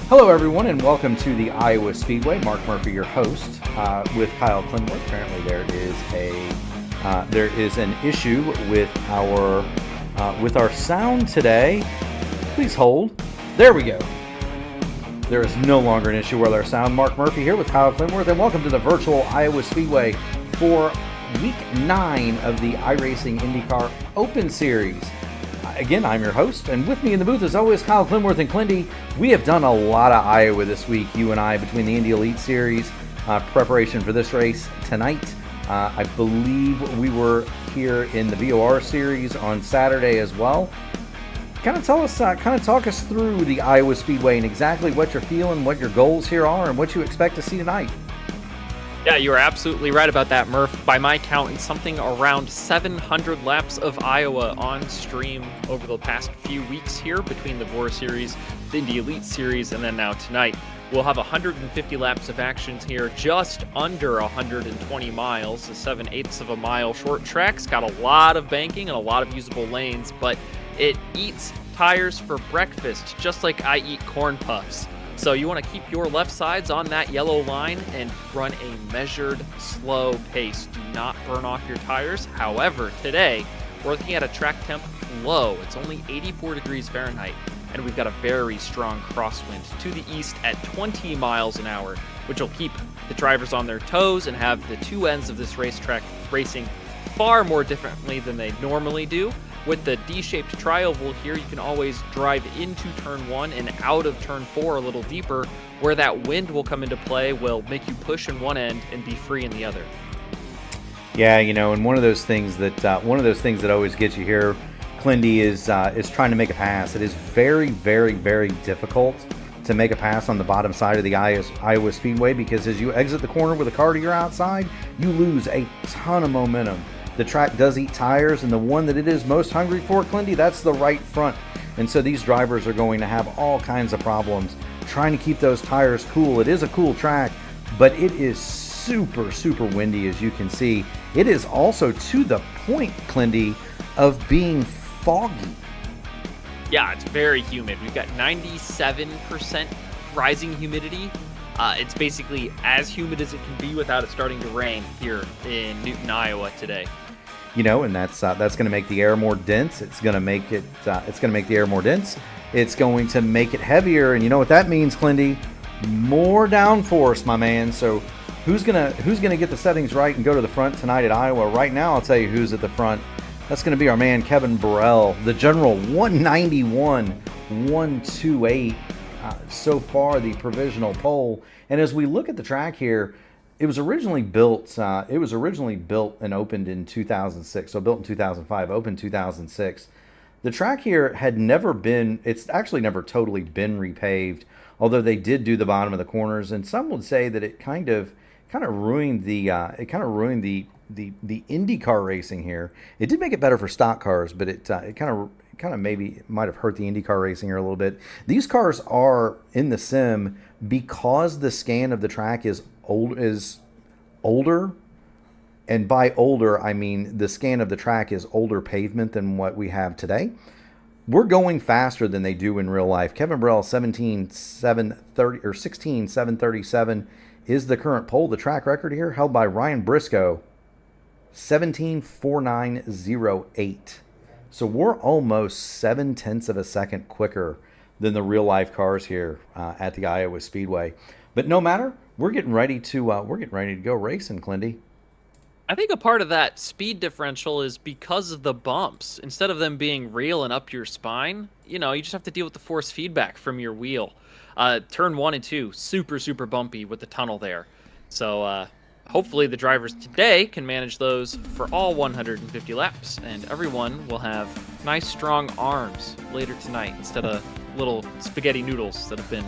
Hello, everyone, and welcome to the Iowa Speedway. Mark Murphy, your host, with Kyle Clinworth. Apparently, there is an issue with our sound today. Please hold. There we go. There is no longer an issue with our sound. Mark Murphy here with Kyle Clinworth, and welcome to the virtual Iowa Speedway for Week 9 of the iRacing INDYCAR Open Series. Again, I'm your host, and with me in the booth, as always, Kyle Clinworth and Clindy. We have done a lot of Iowa this week, you and I, between the Indy Elite Series, preparation for this race tonight. I believe we were here in the VOR Series on Saturday as well. Kind of talk us through the Iowa Speedway and exactly what you're feeling, what your goals here are, and what you expect to see tonight. Yeah, you are absolutely right about that, Murph. By my count, it's something around 700 laps of Iowa on stream over the past few weeks here between the VOR Series, the Indy Elite Series, and then now tonight. We'll have 150 laps of actions here, just under 120 miles. The 7/8 of a mile short track's got a lot of banking and a lot of usable lanes, but it eats tires for breakfast, just like I eat corn puffs. So you want to keep your left sides on that yellow line and run a measured, slow pace. Do not burn off your tires. However, today, we're looking at a track temp low. It's only 84 degrees Fahrenheit, and we've got a very strong crosswind to the east at 20 miles an hour, which will keep the drivers on their toes and have the two ends of this racetrack racing far more differently than they normally do. With the D-shaped tri-oval here, you can always drive into turn 1 and out of turn 4 a little deeper, where that wind will come into play, will make you push in one end and be free in the other. Yeah, and one of those things that always gets you here, Clindy, is trying to make a pass. It is very, very, very difficult to make a pass on the bottom side of the Iowa Speedway, because as you exit the corner with a car to your outside, you lose a ton of momentum. The track does eat tires, and the one that it is most hungry for, Clindy, that's the right front. And so these drivers are going to have all kinds of problems trying to keep those tires cool. It is a cool track, but it is super, super windy, as you can see. It is also to the point, Clindy, of being foggy. Yeah, it's very humid. We've got 97% rising humidity. It's basically as humid as it can be without it starting to rain here in Newton, Iowa today. And that's going to make the air more dense. It's going to make the air more dense. It's going to make it heavier, and you know what that means, Clindy? More downforce, my man. So who's gonna get the settings right and go to the front tonight at Iowa? Right now, I'll tell you who's at the front. That's going to be our man Kevin Burrell, the general 191, 128. So far, the provisional pole. And as we look at the track here, it was originally built and opened in 2006. So built in 2005, opened 2006. The track here had it's actually never totally been repaved, although they did do the bottom of the corners. And some would say that it kind of ruined the IndyCar racing here. It did make it better for stock cars, but it kind of maybe might have hurt the IndyCar racing here a little bit. These cars are in the sim because the scan of the track is older, and by older I mean the scan of the track is older pavement than what we have today. We're going faster than they do in real life. Kevin Burrell 16:737 is the current pole. The track record here held by Ryan Briscoe 17:4908. So we're almost 0.7 of a second quicker than the real life cars here at the Iowa Speedway. But no matter, we're getting ready to go racing, Clindy. I think a part of that speed differential is because of the bumps. Instead of them being real and up your spine, you just have to deal with the force feedback from your wheel. Turn 1 and 2, super, super bumpy with the tunnel there. So hopefully the drivers today can manage those for all 150 laps, and everyone will have nice, strong arms later tonight instead of little spaghetti noodles that have been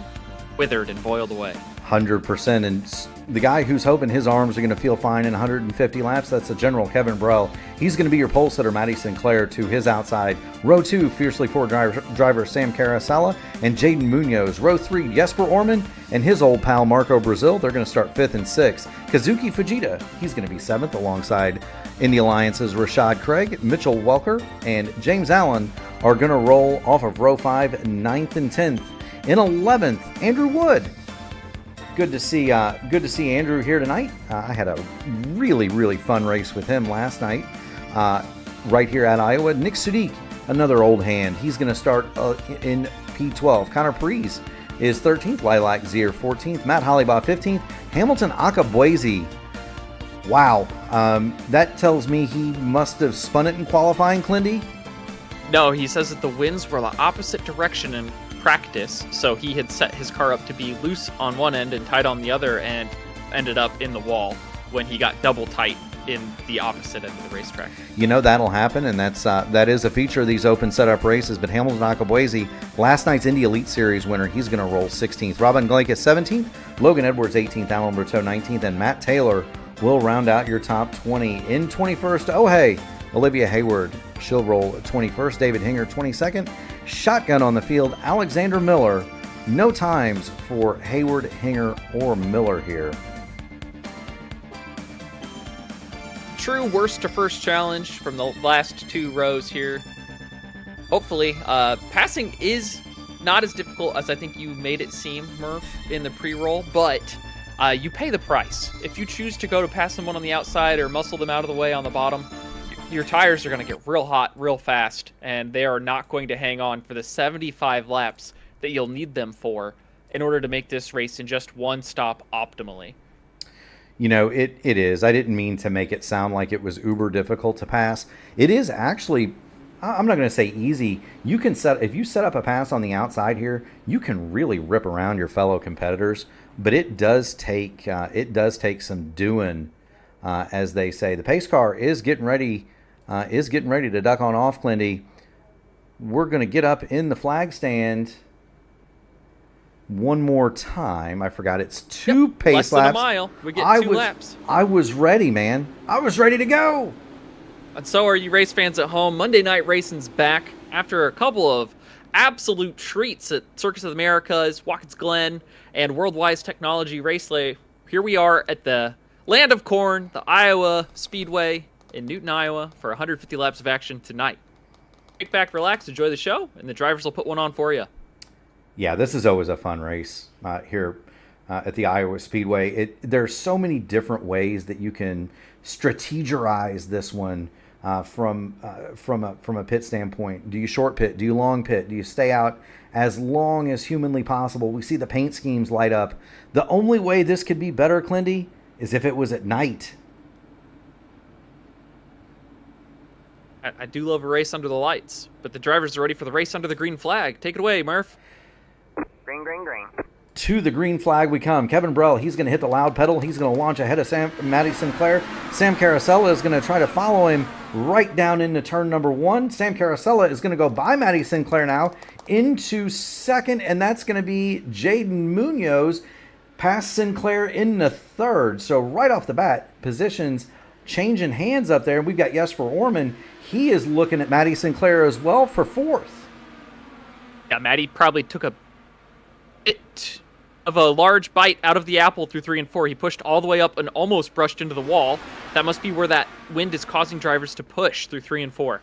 withered and boiled away. 100%. And the guy who's hoping his arms are going to feel fine in 150 laps, that's the general Kevin Burrell. He's going to be your pole sitter, Matty Sinclair, to his outside. Row 2, Fiercely Ford driver Sam Carasella and Jaden Munoz. Row 3, Jesper Orman and his old pal Marco Brazil. They're going to start 5th and 6th. Kazuki Fujita, he's going to be 7th alongside Indy Alliance's Rashad Craig. Mitchell Welker and James Allen are going to roll off of row 5, 9th and 10th. In 11th, Andrew Wood. Good to see Andrew here tonight. I had a really, really fun race with him last night right here at Iowa. Nick Sudik, another old hand. He's going to start in P12. Connor Preece is 13th. Lilac Zier 14th. Matt Hollybaugh 15th. Hamilton Akabuezi. Wow. That tells me he must have spun it in qualifying, Clindy? No, he says that the winds were the opposite direction in practice, so he had set his car up to be loose on one end and tight on the other, and ended up in the wall when he got double tight in the opposite end of the racetrack. You know that'll happen, and that is a feature of these open setup races. But Hamilton Akabuezi, last night's Indy Elite Series winner, he's going to roll 16th. Robin Glenkus 17th, Logan Edwards 18th, Alan Berteau 19th, and Matt Taylor will round out your top 20. In 21st, oh hey, Olivia Hayward, she'll roll 21st. David Hinger 22nd. Shotgun on the field, Alexander Miller. No times for Hayward, Hinger, or Miller here. True worst to first challenge from the last two rows here. Hopefully, passing is not as difficult as I think you made it seem, Murph, in the pre-roll, but you pay the price. If you choose to go to pass someone on the outside or muscle them out of the way on the bottom, your tires are going to get real hot real fast, and they are not going to hang on for the 75 laps that you'll need them for in order to make this race in just one stop optimally. You know, it is. I didn't mean to make it sound like it was uber difficult to pass. It is actually, I'm not going to say easy. You can if you set up a pass on the outside here, you can really rip around your fellow competitors, but it does take some doing, as they say. The pace car is getting ready to duck on off, Clindy. We're going to get up in the flag stand one more time. I forgot it's two pace less laps. Than a mile. We get two laps. I was ready, man. I was ready to go. And so are you race fans at home. Monday Night Racing's back after a couple of absolute treats at Circus of the Americas, Watkins Glen, and Worldwide Technology Raceway. Here we are at the Land of Corn, the Iowa Speedway in Newton, Iowa, for 150 laps of action tonight. Kick back, relax, enjoy the show, and the drivers will put one on for you. Yeah, this is always a fun race here at the Iowa Speedway. There's so many different ways that you can strategize this one from a pit standpoint. Do you short pit? Do you long pit? Do you stay out as long as humanly possible? We see the paint schemes light up. The only way this could be better, Clindy, is if it was at night. I do love a race under the lights, but the drivers are ready for the race under the green flag. Take it away, Murph. Green, green, green. To the green flag we come. Kevin Burrell, he's going to hit the loud pedal. He's going to launch ahead of Matty Sinclair. Sam Carosella is going to try to follow him right down into turn number 1. Sam Carosella is going to go by Matty Sinclair now into second, and that's going to be Jaden Munoz past Sinclair in the third. So right off the bat, positions changing hands up there. We've got Jesper Orman. He is looking at Matty Sinclair as well for fourth. Yeah, Matty probably took a bit of a large bite out of the apple through 3 and 4. He pushed all the way up and almost brushed into the wall. That must be where that wind is causing drivers to push through 3 and 4.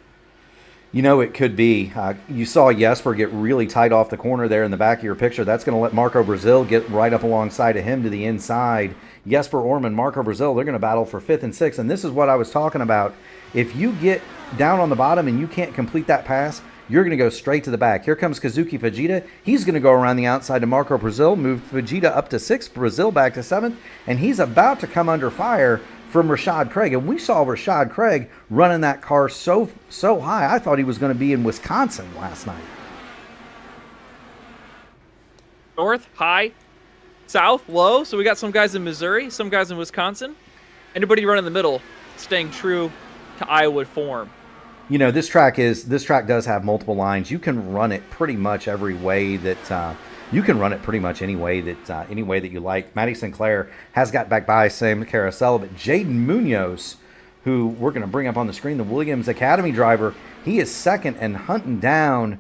You know, it could be. You saw Jesper get really tight off the corner there in the back of your picture. That's going to let Marco Brazil get right up alongside of him to the inside. Jesper Orman, Marco Brazil, they're going to battle for 5th and 6th. And this is what I was talking about. If you get down on the bottom and you can't complete that pass, you're going to go straight to the back. Here comes Kazuki Fujita. He's going to go around the outside to Marco Brazil, move Fujita up to 6th, Brazil back to 7th, and he's about to come under fire from Rashad Craig. And we saw Rashad Craig running that car so high, I thought he was going to be in Wisconsin last night. North, high. South, low. So we got some guys in Missouri, some guys in Wisconsin. Anybody running in the middle, staying true to Iowa form. You know, this track does have multiple lines. You can run it pretty much every way that you can run it pretty much any way that you like. Matty Sinclair has got back by Sam Carosella, but Jaden Munoz, who we're going to bring up on the screen, the Williams Academy driver, he is second and hunting down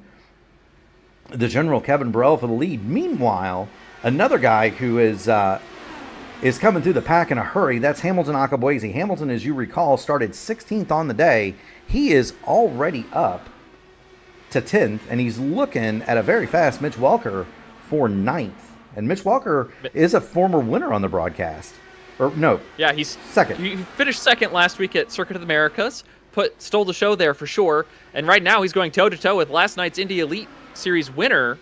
the general Kevin Burrell for the lead. Meanwhile, another guy who is coming through the pack in a hurry, that's Hamilton Akabuezi. Hamilton, as you recall, started 16th on the day. He is already up to 10th, and he's looking at a very fast Mitch Welker for ninth. And Mitch Walker is a former winner on the broadcast. Or no. Yeah, he's second. He finished second last week at Circuit of the Americas. Stole the show there for sure. And right now he's going toe-to-toe with last night's Indy Elite Series winner,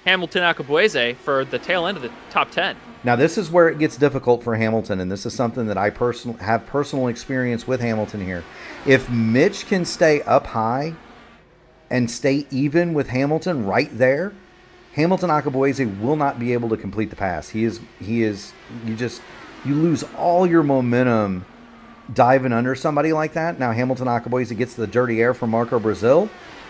Hamilton Akabueze, for the tail end of the top 10. Now, this is where it gets difficult for Hamilton, and this is something that I have personal experience with Hamilton here. If Mitch can stay up high and stay even with Hamilton right there, Hamilton Akabueze will not be able to complete the pass. You lose all your momentum diving under somebody like that. Now, Hamilton Akabueze gets the dirty air from Marco Brazil.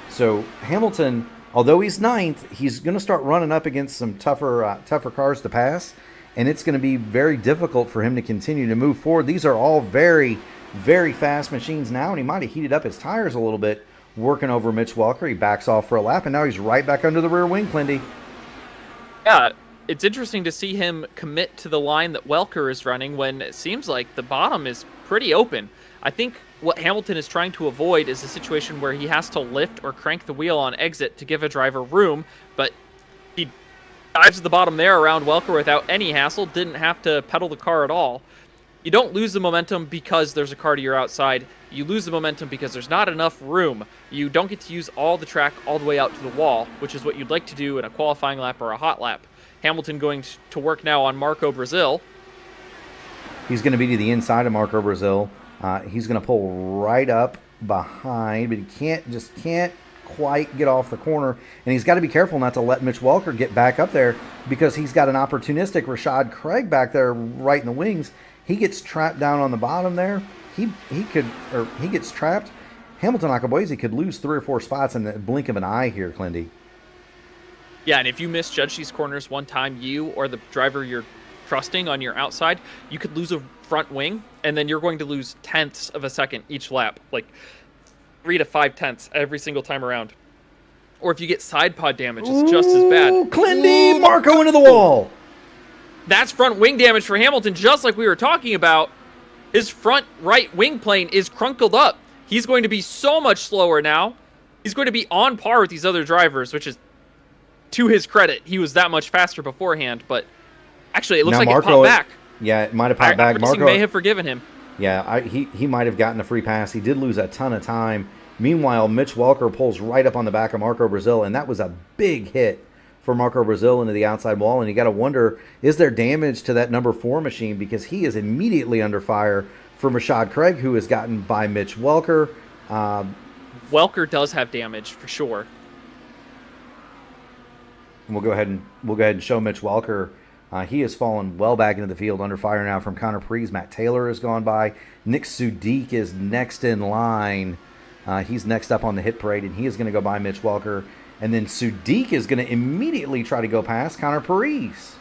So, Hamilton, although he's ninth, he's going to start running up against some tougher cars to pass. And it's going to be very difficult for him to continue to move forward. These are all very, very fast machines now. And he might have heated up his tires a little bit working over Mitch Walker. He backs off for a lap. And now he's right back under the rear wing, Clindy. Yeah, it's interesting to see him commit to the line that Welker is running when it seems like the bottom is pretty open. I think what Hamilton is trying to avoid is a situation where he has to lift or crank the wheel on exit to give a driver room, but he dives to the bottom there around Welker without any hassle, didn't have to pedal the car at all. You don't lose the momentum because there's a car to your outside. You lose the momentum because there's not enough room. You don't get to use all the track all the way out to the wall, which is what you'd like to do in a qualifying lap or a hot lap. Hamilton going to work now on Marco Brazil. He's going to be to the inside of Marco Brazil. He's going to pull right up behind, but he can't quite get off the corner. And he's got to be careful not to let Mitch Walker get back up there because he's got an opportunistic Rashad Craig back there right in the wings. He gets trapped down on the bottom there. He gets trapped. Hamilton Akabueze could lose 3 or 4 spots in the blink of an eye here, Clindy. Yeah, and if you misjudge these corners one time, you or the driver you're trusting on your outside, you could lose a front wing, and then you're going to lose tenths of a second each lap, like 3 to 5 tenths every single time around. Or if you get side pod damage, it's just as bad. Clindy, Marco into the wall. That's front wing damage for Hamilton, just like we were talking about. His front right wing plane is crunkled up. He's going to be so much slower now. He's going to be on par with these other drivers, which is to his credit. He was that much faster beforehand, but actually it looks like Marco, it popped back. Yeah, it might have popped back. Marco may have forgiven him. Yeah, he might have gotten a free pass. He did lose a ton of time. Meanwhile, Mitch Walker pulls right up on the back of Marco Brazil, and that was a big hit for Marco Brazil into the outside wall. And you got to wonder, is there damage to that number 4 machine? Because he is immediately under fire from Rashad Craig, who has gotten by Mitch Walker. Welker does have damage for sure. And we'll go ahead and show Mitch Walker. He has fallen well back into the field under fire now from Connor Preece. Matt Taylor has gone by. Nick Sudik is next in line. He's next up on the hit parade, and he is going to go by Mitch Walker. And then Sudik is going to immediately try to go past Connor Preece.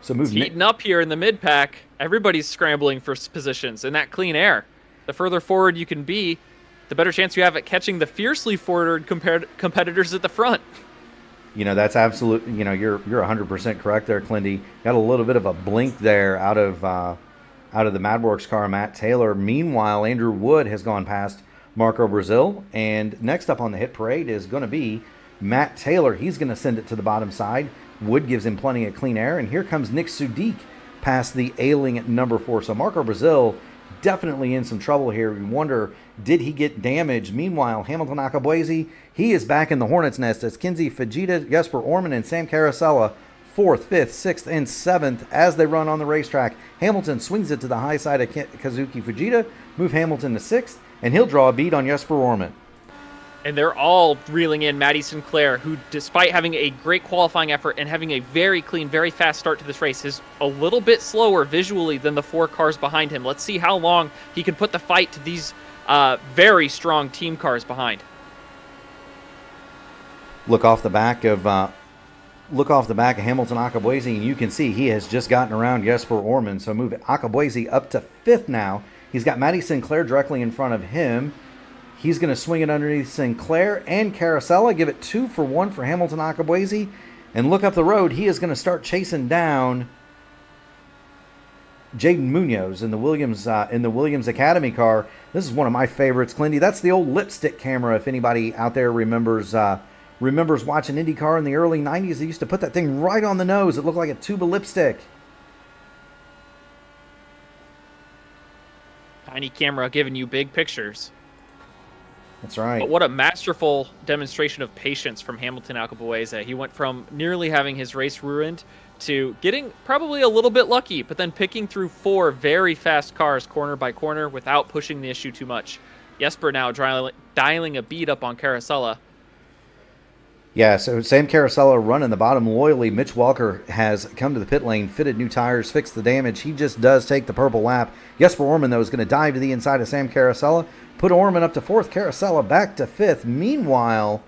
So move heating up here in the mid pack. Everybody's scrambling for positions in that clean air. The further forward you can be, the better chance you have at catching the fiercely forward competitors at the front. You know, that's absolute. You know, you're 100% correct there, Clindy. Got a little bit of a blink there out of the MadWorks car, Matt Taylor. Meanwhile, Andrew Wood has gone past Marco Brazil, and next up on the hit parade is going to be Matt Taylor. He's going to send it to the bottom side. Wood gives him plenty of clean air, and here comes Nick Sudik past the ailing at number 4. So Marco Brazil definitely in some trouble here. We wonder, did he get damaged? Meanwhile, Hamilton Akabueze, he is back in the hornet's nest as Kinsey Fujita, Jesper Orman, and Sam Carosella 4th, 5th, 6th, and 7th as they run on the racetrack. Hamilton swings it to the high side of Kazuki Fujita, move Hamilton to 6th, and he'll draw a bead on Jesper Orman. And they're all reeling in Matty Sinclair, who, despite having a great qualifying effort and having a very clean, very fast start to this race, is a little bit slower visually than the 4 cars behind him. Let's see how long he can put the fight to these very strong team cars behind. Look off the back of Hamilton Akabueze, and you can see he has just gotten around Jesper Orman. So move Akabueze up to 5th now. He's got Matty Sinclair directly in front of him. He's going to swing it underneath Sinclair and Carosella. Give it 2 for 1 for Hamilton Akabueze. And look up the road. He is going to start chasing down Jaden Munoz in the Williams Academy car. This is one of my favorites, Clindy. That's the old lipstick camera, if anybody out there remembers remembers watching IndyCar in the early 90s. They used to put that thing right on the nose. It looked like a tube of lipstick. Tiny camera giving you big pictures. That's right. But what a masterful demonstration of patience from Hamilton Alcabueza. He went from nearly having his race ruined to getting probably a little bit lucky, but then picking through 4 very fast cars corner by corner without pushing the issue too much. Jesper now dialing a beat up on Carousella. Yeah, so Sam Carousella running the bottom loyally. Mitch Walker has come to the pit lane, fitted new tires, fixed the damage. He just does take the purple lap. Jesper Orman, though, is going to dive to the inside of Sam Carousella, put Orman up to 4th, Carousella back to 5th. Meanwhile,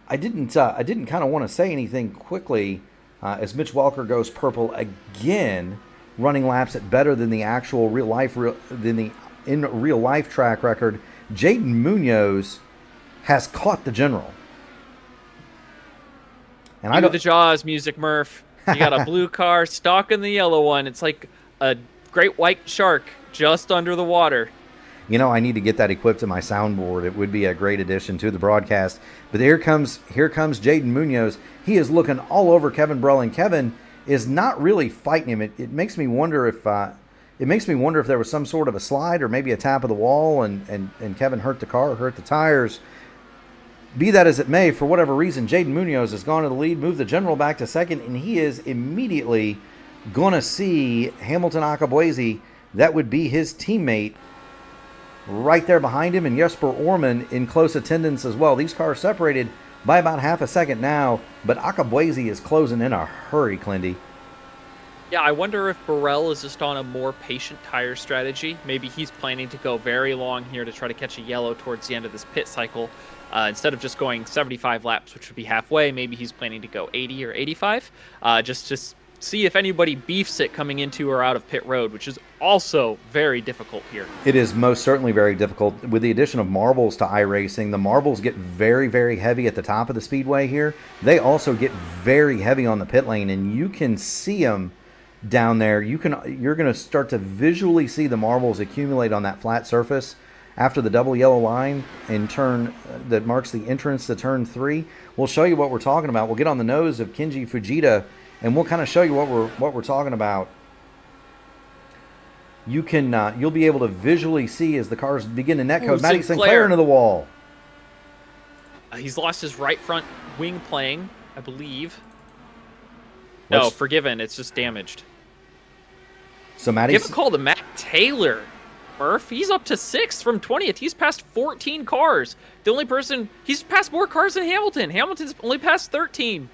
I didn't kind of want to say anything quickly as Mitch Walker goes purple again, running laps at better than the actual in real life track record. Jaden Munoz has caught the general. And I Do don't the Jaws music, Murph. You got a blue car stalking the yellow one. It's like a great white shark just under the water. You know, I need to get that equipped in my soundboard. It would be a great addition to the broadcast. But here comes Jaden Munoz. He is looking all over Kevin Brell, and Kevin is not really fighting him. It makes me wonder if there was some sort of a slide or maybe a tap of the wall, and Kevin hurt the car, hurt the tires. Be that as it may, for whatever reason, Jaden Munoz has gone to the lead, moved the general back to 2nd, and he is immediately going to see Hamilton Alcabueza. That would be his teammate right there behind him, and Jesper Orman in close attendance as well. These cars separated by about half a second now, but Alcabueza is closing in a hurry, Clindy. Yeah, I wonder if Burrell is just on a more patient tire strategy. Maybe he's planning to go very long here to try to catch a yellow towards the end of this pit cycle. Instead of just going 75 laps, which would be halfway, maybe he's planning to go 80 or 85. Just see if anybody beefs it coming into or out of pit road, which is also very difficult here. It is most certainly very difficult. With the addition of marbles to iRacing, the marbles get very, very heavy at the top of the speedway here. They also get very heavy on the pit lane, and you can see them down there. You're going to start to visually see the marbles accumulate on that flat surface after the double yellow line in turn that marks the entrance to turn 3. We'll show you what we're talking about. We'll get on the nose of Kenji Fujita, and we'll kind of show you what we're talking about. You'll be able to visually see as the cars begin to netcode. Matty Sinclair into the wall. He's lost his right front wing plane, I believe. No, forgiven. It's just damaged. So Matty, give a call to Matt Taylor. Murph, he's up to 6th from 20th. He's passed 14 cars. The only person, he's passed more cars than Hamilton. Hamilton's only passed 13.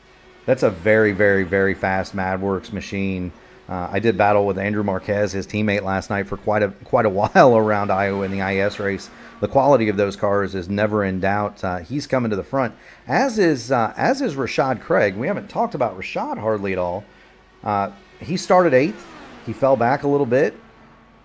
That's a very, very, very fast MadWorks machine. I did battle with Andrew Marquez, his teammate, last night for quite a while around Iowa in the IS race. The quality of those cars is never in doubt. He's coming to the front, as is Rashad Craig. We haven't talked about Rashad hardly at all. He started 8th. He fell back a little bit.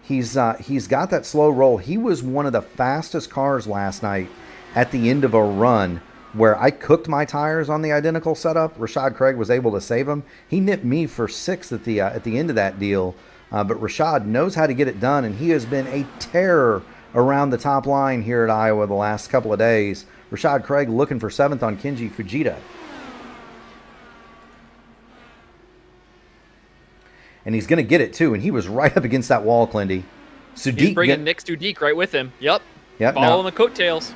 He's got that slow roll. He was one of the fastest cars last night at the end of a run where I cooked my tires on the identical setup. Rashad Craig was able to save him. He nipped me for 6th at the end of that deal. But Rashad knows how to get it done, and he has been a terror around the top line here at Iowa the last couple of days. Rashad Craig looking for 7th on Kenji Fujita. And he's going to get it, too. And he was right up against that wall, Clindy. He's bringing Nick Studik right with him. Yep. Following the coattails.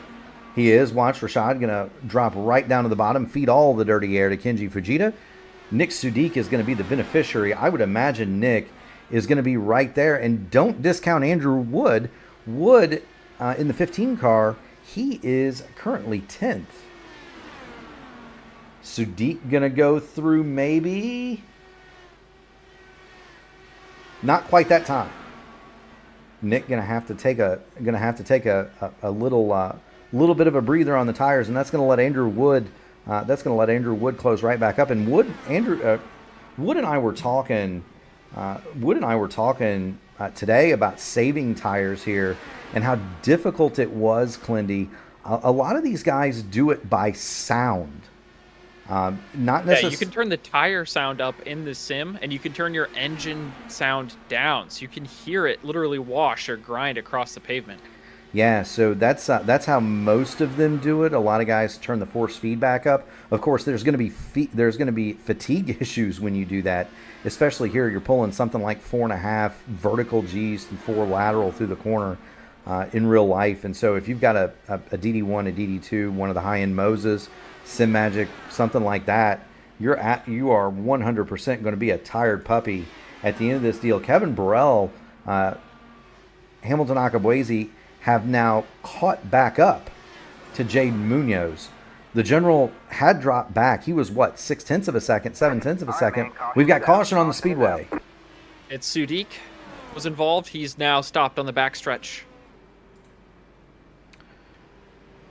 He is. Watch, Rashad going to drop right down to the bottom, feed all the dirty air to Kenji Fujita. Nick Studik is going to be the beneficiary. I would imagine Nick is going to be right there. And don't discount Andrew Wood. Wood, in the 15 car, he is currently 10th. Studik going to go through maybe... Not quite that time. Nick gonna have to take a little bit of a breather on the tires, and that's gonna let Andrew Wood close right back up. And Wood and I were talking today about saving tires here and how difficult it was, Clindy. A lot of these guys do it by sound. Not necessarily. Yeah, you can turn the tire sound up in the sim, and you can turn your engine sound down, so you can hear it literally wash or grind across the pavement. Yeah, so that's how most of them do it. A lot of guys turn the force feedback up. Of course, there's going to be there's going to be fatigue issues when you do that, especially here. You're pulling something like 4.5 vertical G's and 4 lateral through the corner in real life. And so if you've got a DD1, a DD2, one of the high-end Moses, Sim Magic, something like that, you are 100% going to be a tired puppy at the end of this deal. Kevin Burrell, Hamilton Akabuezi have now caught back up to Jaden Munoz. The general had dropped back. He was, what, 0.6 of a second, 0.7 of a second. We've got caution on the speedway. It's Sudik was involved. He's now stopped on the backstretch.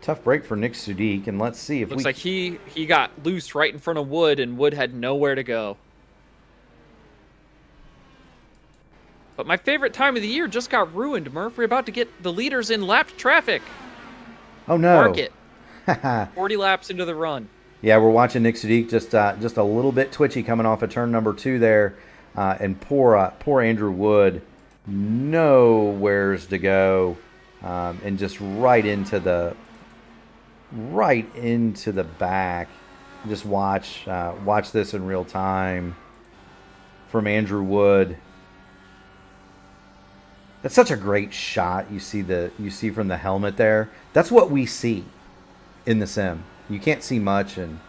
Tough break for Nick Sudik, and let's see if Looks like he got loose right in front of Wood, and Wood had nowhere to go. But my favorite time of the year just got ruined, Murph. We're about to get the leaders in lapped traffic. Oh, no. Mark it. 40 laps into the run. Yeah, we're watching Nick Sudik just a little bit twitchy coming off of turn number 2 there. And poor Andrew Wood, nowheres to go. And just right into the back. Just watch this in real time from Andrew Wood. That's such a great shot. You see from the helmet there. That's what we see in the sim. You can't see much, and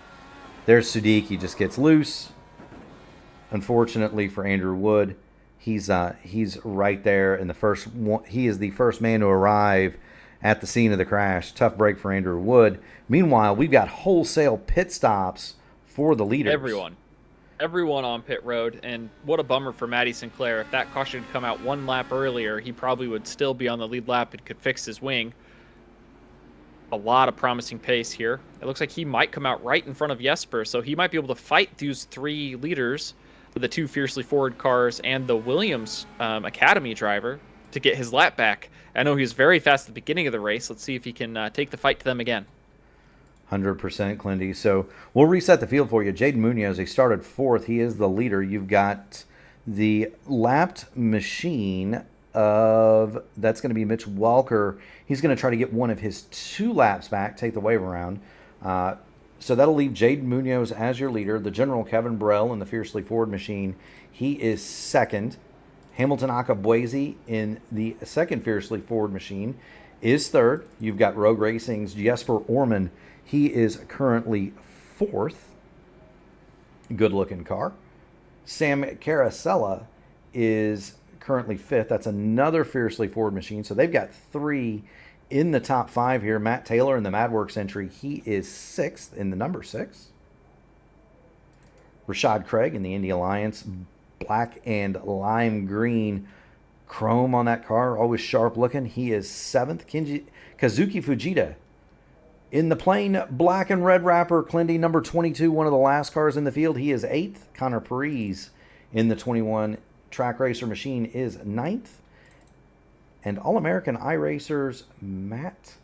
there's Sudik. He just gets loose. Unfortunately for Andrew Wood, he's right there in the first one. He is the first man to arrive at the scene of the crash. Tough break for Andrew Wood. Meanwhile, we've got wholesale pit stops for the leaders. Everyone on pit road, and what a bummer for Matty Sinclair. If that caution had come out 1 lap earlier, he probably would still be on the lead lap and could fix his wing. A lot of promising pace here. It looks like he might come out right in front of Jesper, so he might be able to fight these 3 leaders with the 2 Fiercely Forward cars and the Williams Academy driver to get his lap back. I know he was very fast at the beginning of the race. Let's see if he can take the fight to them again. 100%, Clindy. So we'll reset the field for you. Jaden Munoz, he started 4th. He is the leader. You've got the lapped machine of, that's going to be Mitch Walker. He's going to try to get one of his 2 laps back, take the wave around. So that'll leave Jaden Munoz as your leader. The general, Kevin Burrell, in the Fiercely Forward machine, he is 2nd. Hamilton Akabuezi in the 2nd Fiercely Forward machine is 3rd. You've got Rogue Racing's Jesper Orman. He is currently 4th. Good-looking car. Sam Carasella is currently 5th. That's another Fiercely Forward machine. So they've got 3 in the top 5 here. Matt Taylor in the MadWorks entry. He is 6th in the number 6. Rashad Craig in the Indy Alliance. Black and lime green chrome on that car. Always sharp looking. He is 7th. Kazuki Fujita in the plain black and red wrapper, Clindy, number 22, one of the last cars in the field. He is 8th. Connor Parise in the 21 Track Racer machine is 9th. And All-American iRacers Matt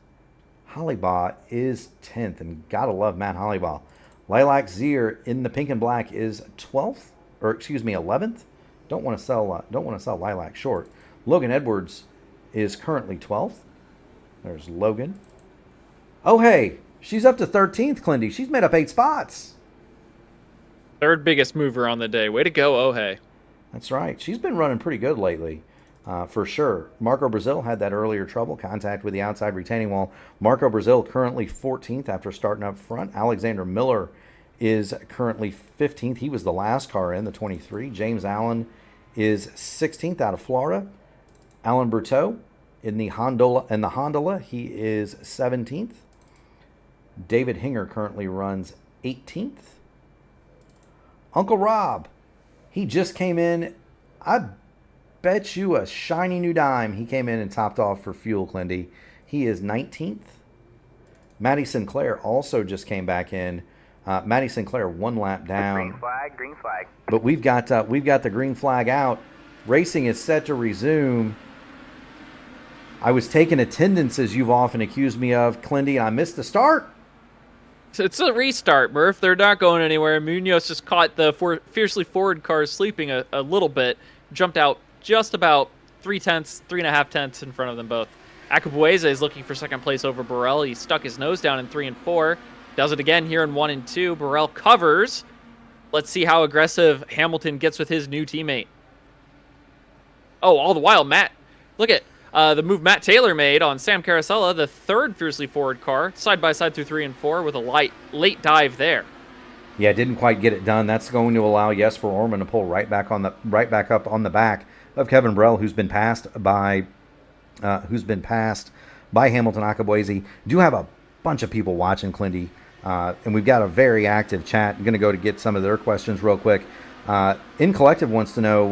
Hollybaugh is 10th. And gotta love Matt Hollybaugh. Lilac Zier in the pink and black is 12th, or excuse me, 11th. Don't want to sell Lilac short. Logan Edwards is currently 12th. There's Logan. Oh, hey, she's up to 13th, Clindy. She's made up 8 spots. 3rd biggest mover on the day. Way to go, oh hey. That's right. She's been running pretty good lately, for sure. Marco Brazil had that earlier trouble, contact with the outside retaining wall. Marco Brazil currently 14th after starting up front. Alexander Miller is currently 15th. He was the last car in, the 23. James Allen is 16th out of Florida. Alan Berteau in the Hondola, he is 17th. David Hinger currently runs 18th. Uncle Rob, he just came in. I bet you a shiny new dime. He came in and topped off for fuel, Clindy. He is 19th. Matty Sinclair also just came back in. Matty Sinclair 1 lap down. Green flag. But we've got the green flag out. Racing is set to resume. I was taking attendance, as you've often accused me of, Clindy, and I missed the start. It's a restart, Murph. They're not going anywhere. Munoz just caught the Fiercely Forward cars sleeping a little bit. Jumped out just about 3.5 tenths in front of them both. Akabueze is looking for second place over Burrell. He stuck his nose down in 3 and 4. Does it again here in 1 and 2. Burrell covers. Let's see how aggressive Hamilton gets with his new teammate. Oh, all the while, Matt. Look at the move Matt Taylor made on Sam Carosella, the third Fiercely Forward car, side by side through 3 and 4 with a late dive there. Yeah, didn't quite get it done. That's going to allow Jesper Orman to pull right back up on the back of Kevin Burrell, who's been passed by Hamilton Akabueze. Do have a bunch of people watching, Clindy, and we've got a very active chat. I'm going to go to get some of their questions real quick. In Collective wants to know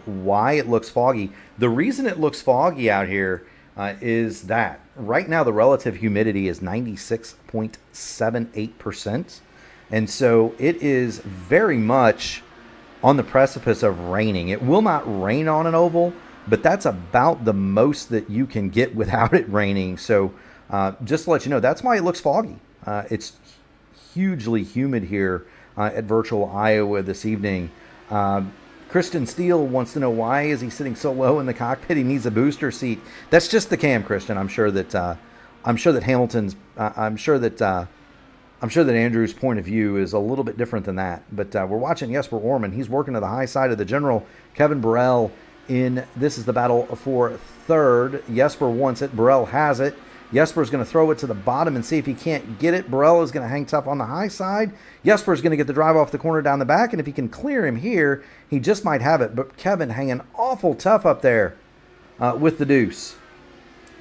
why it looks foggy. The reason it looks foggy out here is that right now the relative humidity is 96.78%. And so it is very much on the precipice of raining. It will not rain on an oval, but that's about the most that you can get without it raining. So just to let you know, that's why it looks foggy. It's hugely humid here at Virtual Iowa this evening. Christian Steele wants to know, why is he sitting so low in the cockpit? He needs a booster seat. That's just the cam, Christian. I'm sure that Andrew's point of view is a little bit different than that. But we're watching Jesper Orman. He's working to the high side of the general. Kevin Burrell this is the battle for third. Jesper wants it. Burrell has it. Jesper's going to throw it to the bottom and see if he can't get it. Burrell is going to hang tough on the high side. Jesper's going to get the drive off the corner down the back, and if he can clear him here, he just might have it. But Kevin hanging awful tough up there with the deuce.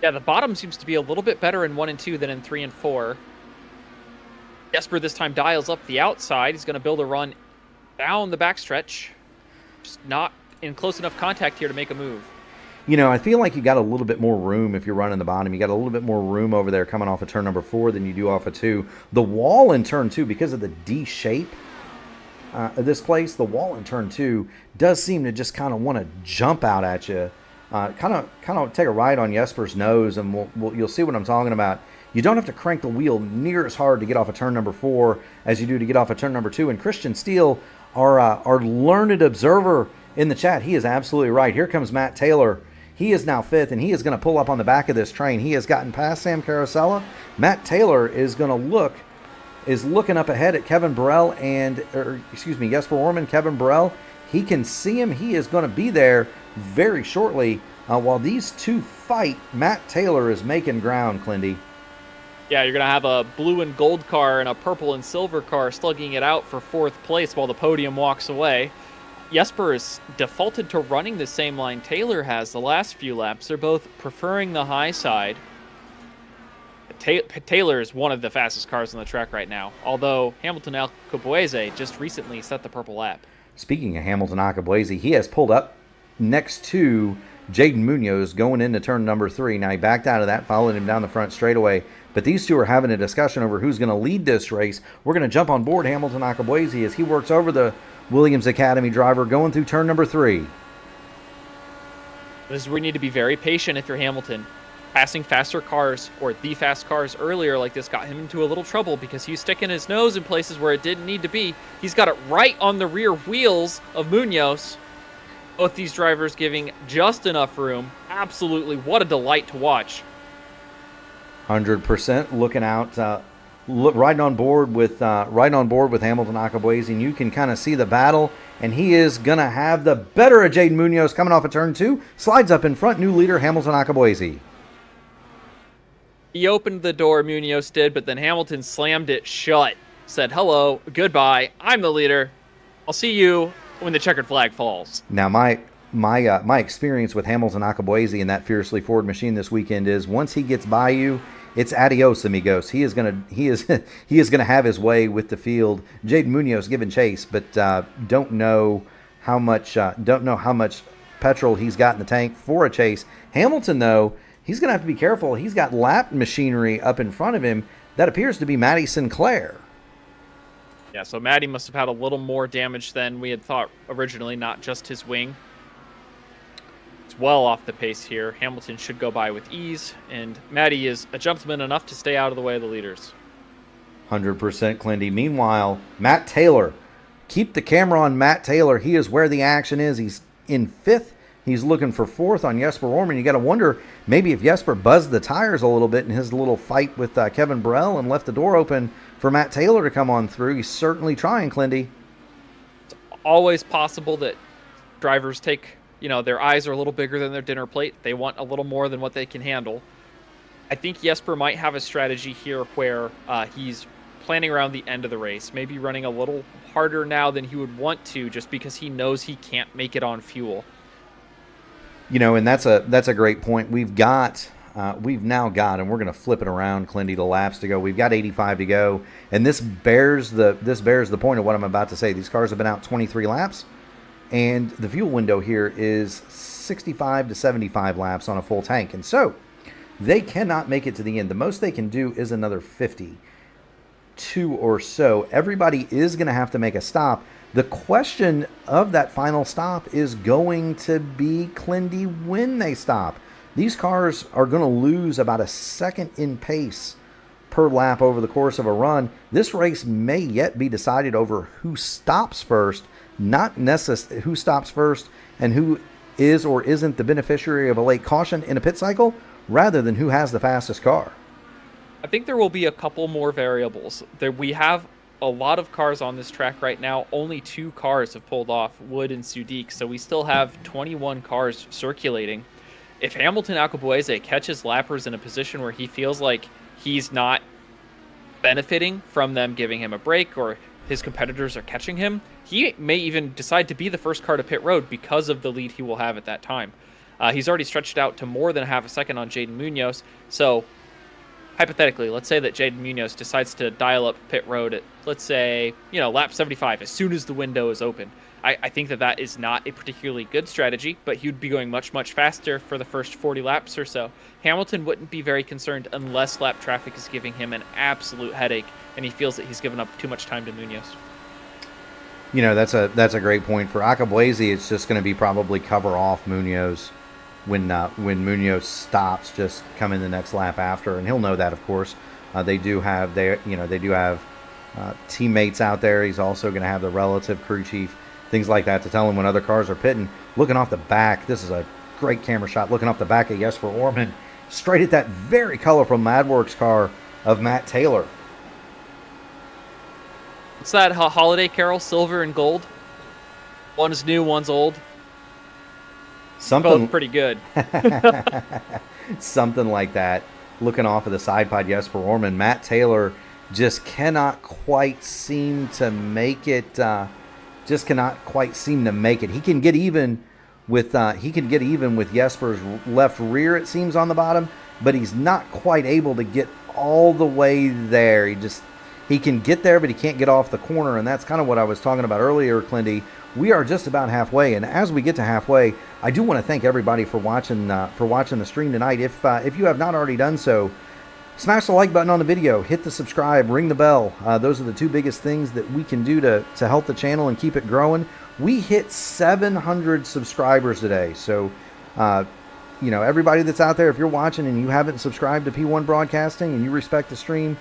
Yeah, the bottom seems to be a little bit better in 1 and 2 than in 3 and 4. Jesper this time dials up the outside. He's going to build a run down the backstretch. Just not in close enough contact here to make a move. You know, I feel like you got a little bit more room if you're running the bottom. You got a little bit more room over there coming off of turn number 4 than you do off of 2. The wall in turn 2, because of the D shape of this place, the wall in turn 2 does seem to just kind of want to jump out at you. Kind of take a ride on Jesper's nose, and you'll see what I'm talking about. You don't have to crank the wheel near as hard to get off of turn number 4 as you do to get off of turn number 2. And Christian Steele, our learned observer in the chat, he is absolutely right. Here comes Matt Taylor. He is now 5th, and he is going to pull up on the back of this train. He has gotten past Sam Carosella. Matt Taylor is looking up ahead at Kevin Burrell Jesper Orman, Kevin Burrell. He can see him. He is going to be there very shortly. While these two fight, Matt Taylor is making ground, Clindy. Yeah, you're going to have a blue and gold car and a purple and silver car slugging it out for 4th place while the podium walks away. Jesper is defaulted to running the same line Taylor has the last few laps. They're both preferring the high side. Taylor is one of the fastest cars on the track right now, although Hamilton Akabueze just recently set the purple lap. Speaking of Hamilton Akabueze, he has pulled up next to Jaden Munoz going into turn number 3. Now he backed out of that, followed him down the front straightaway. But these two are having a discussion over who's going to lead this race. We're going to jump on board Hamilton Akabueze as he works over the Williams Academy driver going through turn number 3. This is where you need to be very patient if you're Hamilton. Passing faster cars or the fast cars earlier like this got him into a little trouble because he's sticking his nose in places where it didn't need to be. He's got it right on the rear wheels of Munoz. Both these drivers giving just enough room. Absolutely, what a delight to watch. 100% looking out, riding on board with Hamilton Akabueze, and you can kind of see the battle. And he is gonna have the better of Jaden Munoz coming off of turn 2. Slides up in front, new leader Hamilton Akabueze. He opened the door, Munoz did, but then Hamilton slammed it shut. Said, hello, goodbye, I'm the leader. I'll see you when the checkered flag falls. Now, my experience with Hamilton Akabueze in that Fiercely Forward machine this weekend is once he gets by you, it's adios, amigos. He is gonna have his way with the field. Jaden Munoz giving chase, but don't know how much petrol he's got in the tank for a chase. Hamilton, though, he's gonna have to be careful. He's got lap machinery up in front of him that appears to be Matty Sinclair. Yeah, so Matty must have had a little more damage than we had thought originally, not just his wing. It's well off the pace here. Hamilton should go by with ease, and Matty is a jumpsman enough to stay out of the way of the leaders. 100% Clindy. Meanwhile, Matt Taylor. Keep the camera on Matt Taylor. He is where the action is. He's in 5th He's looking for fourth on Jesper Orman. You got to wonder maybe if Jesper buzzed the tires a little bit in his little fight with Kevin Burrell and left the door open for Matt Taylor to come on through. He's certainly trying, Clindy. It's always possible that drivers take, their eyes are a little bigger than their dinner plate. They want a little more than what they can handle. I think Jesper might have a strategy here where he's planning around the end of the race, maybe running a little harder now than he would want to just because he knows he can't make it on fuel. And that's a great point. We've now got, and we're going to flip it around, Clindy, to laps to go. We've got 85 to go, and this bears the point of what I'm about to say. These cars have been out 23 laps, and the fuel window here is 65 to 75 laps on a full tank, and so they cannot make it to the end. The most they can do is another 52 or so. Everybody is going to have to make a stop. The question of that final stop is going to be, Clindy, when they stop. These cars are going to lose about a second in pace per lap over the course of a run. This race may yet be decided over who stops first, not necessarily who stops first and who is or isn't the beneficiary of a late caution in a pit cycle, rather than who has the fastest car. I think there will be a couple more variables. We have a lot of cars on this track right now. Only 2 cars have pulled off, Wood and Sudik, so we still have 21 cars circulating. If Hamilton Alcabuese catches lappers in a position where he feels like he's not benefiting from them giving him a break, or his competitors are catching him, he may even decide to be the first car to pit road because of the lead he will have at that time. He's already stretched out to more than half a second on Jaden Munoz. So hypothetically, let's say that Jaden Munoz decides to dial up pit road at, let's say, lap 75 as soon as the window is open. I think that is not a particularly good strategy, but he would be going much, much faster for the first 40 laps or so. Hamilton wouldn't be very concerned unless lap traffic is giving him an absolute headache and he feels that he's given up too much time to Munoz. That's a great point. For Alcabuese, it's just going to be probably cover off Munoz when Munoz stops, just come in the next lap after, and he'll know that, of course. They do have teammates out there. He's also going to have the relative crew chief, things like that, to tell him when other cars are pitting. Looking off the back, this is a great camera shot. Looking off the back of Jesper Orman, straight at that very colorful MadWorks car of Matt Taylor. It's that holiday carol, silver and gold. One's new, one's old. Both pretty good. Something like that. Looking off of the side pod, Jesper Orman, Matt Taylor just cannot quite seem to make it. He can get even with Jesper's left rear, it seems, on the bottom, but he's not quite able to get all the way there. He can get there, but he can't get off the corner, and that's kind of what I was talking about earlier, Clindy. We are just about halfway, and as we get to halfway, I do want to thank everybody for watching the stream tonight. If you have not already done so, smash the like button on the video, hit the subscribe, ring the bell. Those are the 2 biggest things that we can do to help the channel and keep it growing. We hit 700 subscribers today, so everybody that's out there, if you're watching and you haven't subscribed to P1 Broadcasting and you respect the stream,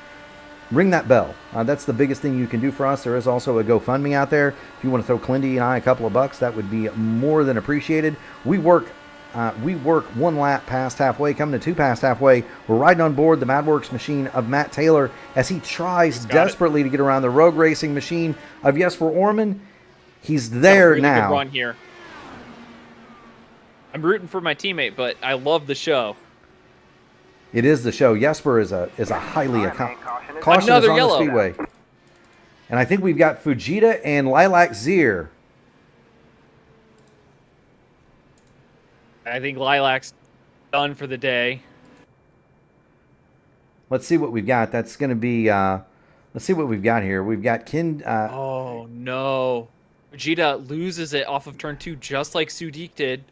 ring that bell. That's the biggest thing you can do for us. There is also a GoFundMe out there. If you want to throw Clindy and I a couple of bucks, that would be more than appreciated. We work 1 lap past halfway, coming to 2 past halfway. We're riding on board the MadWorks machine of Matt Taylor as he tries desperately to get around the rogue racing machine of Jesper Orman. He's there really now. Good run here. I'm rooting for my teammate, but I love the show. It is the show. Jesper is a highly caution Another is on yellow. the speedway. And I think we've got Fujita and Lilac Zier. I think Lilac's done for the day. Let's see what we've got. That's going to be, let's see what we've got here. We've got oh, no. Vegeta loses it off of turn 2, just like Sudik did.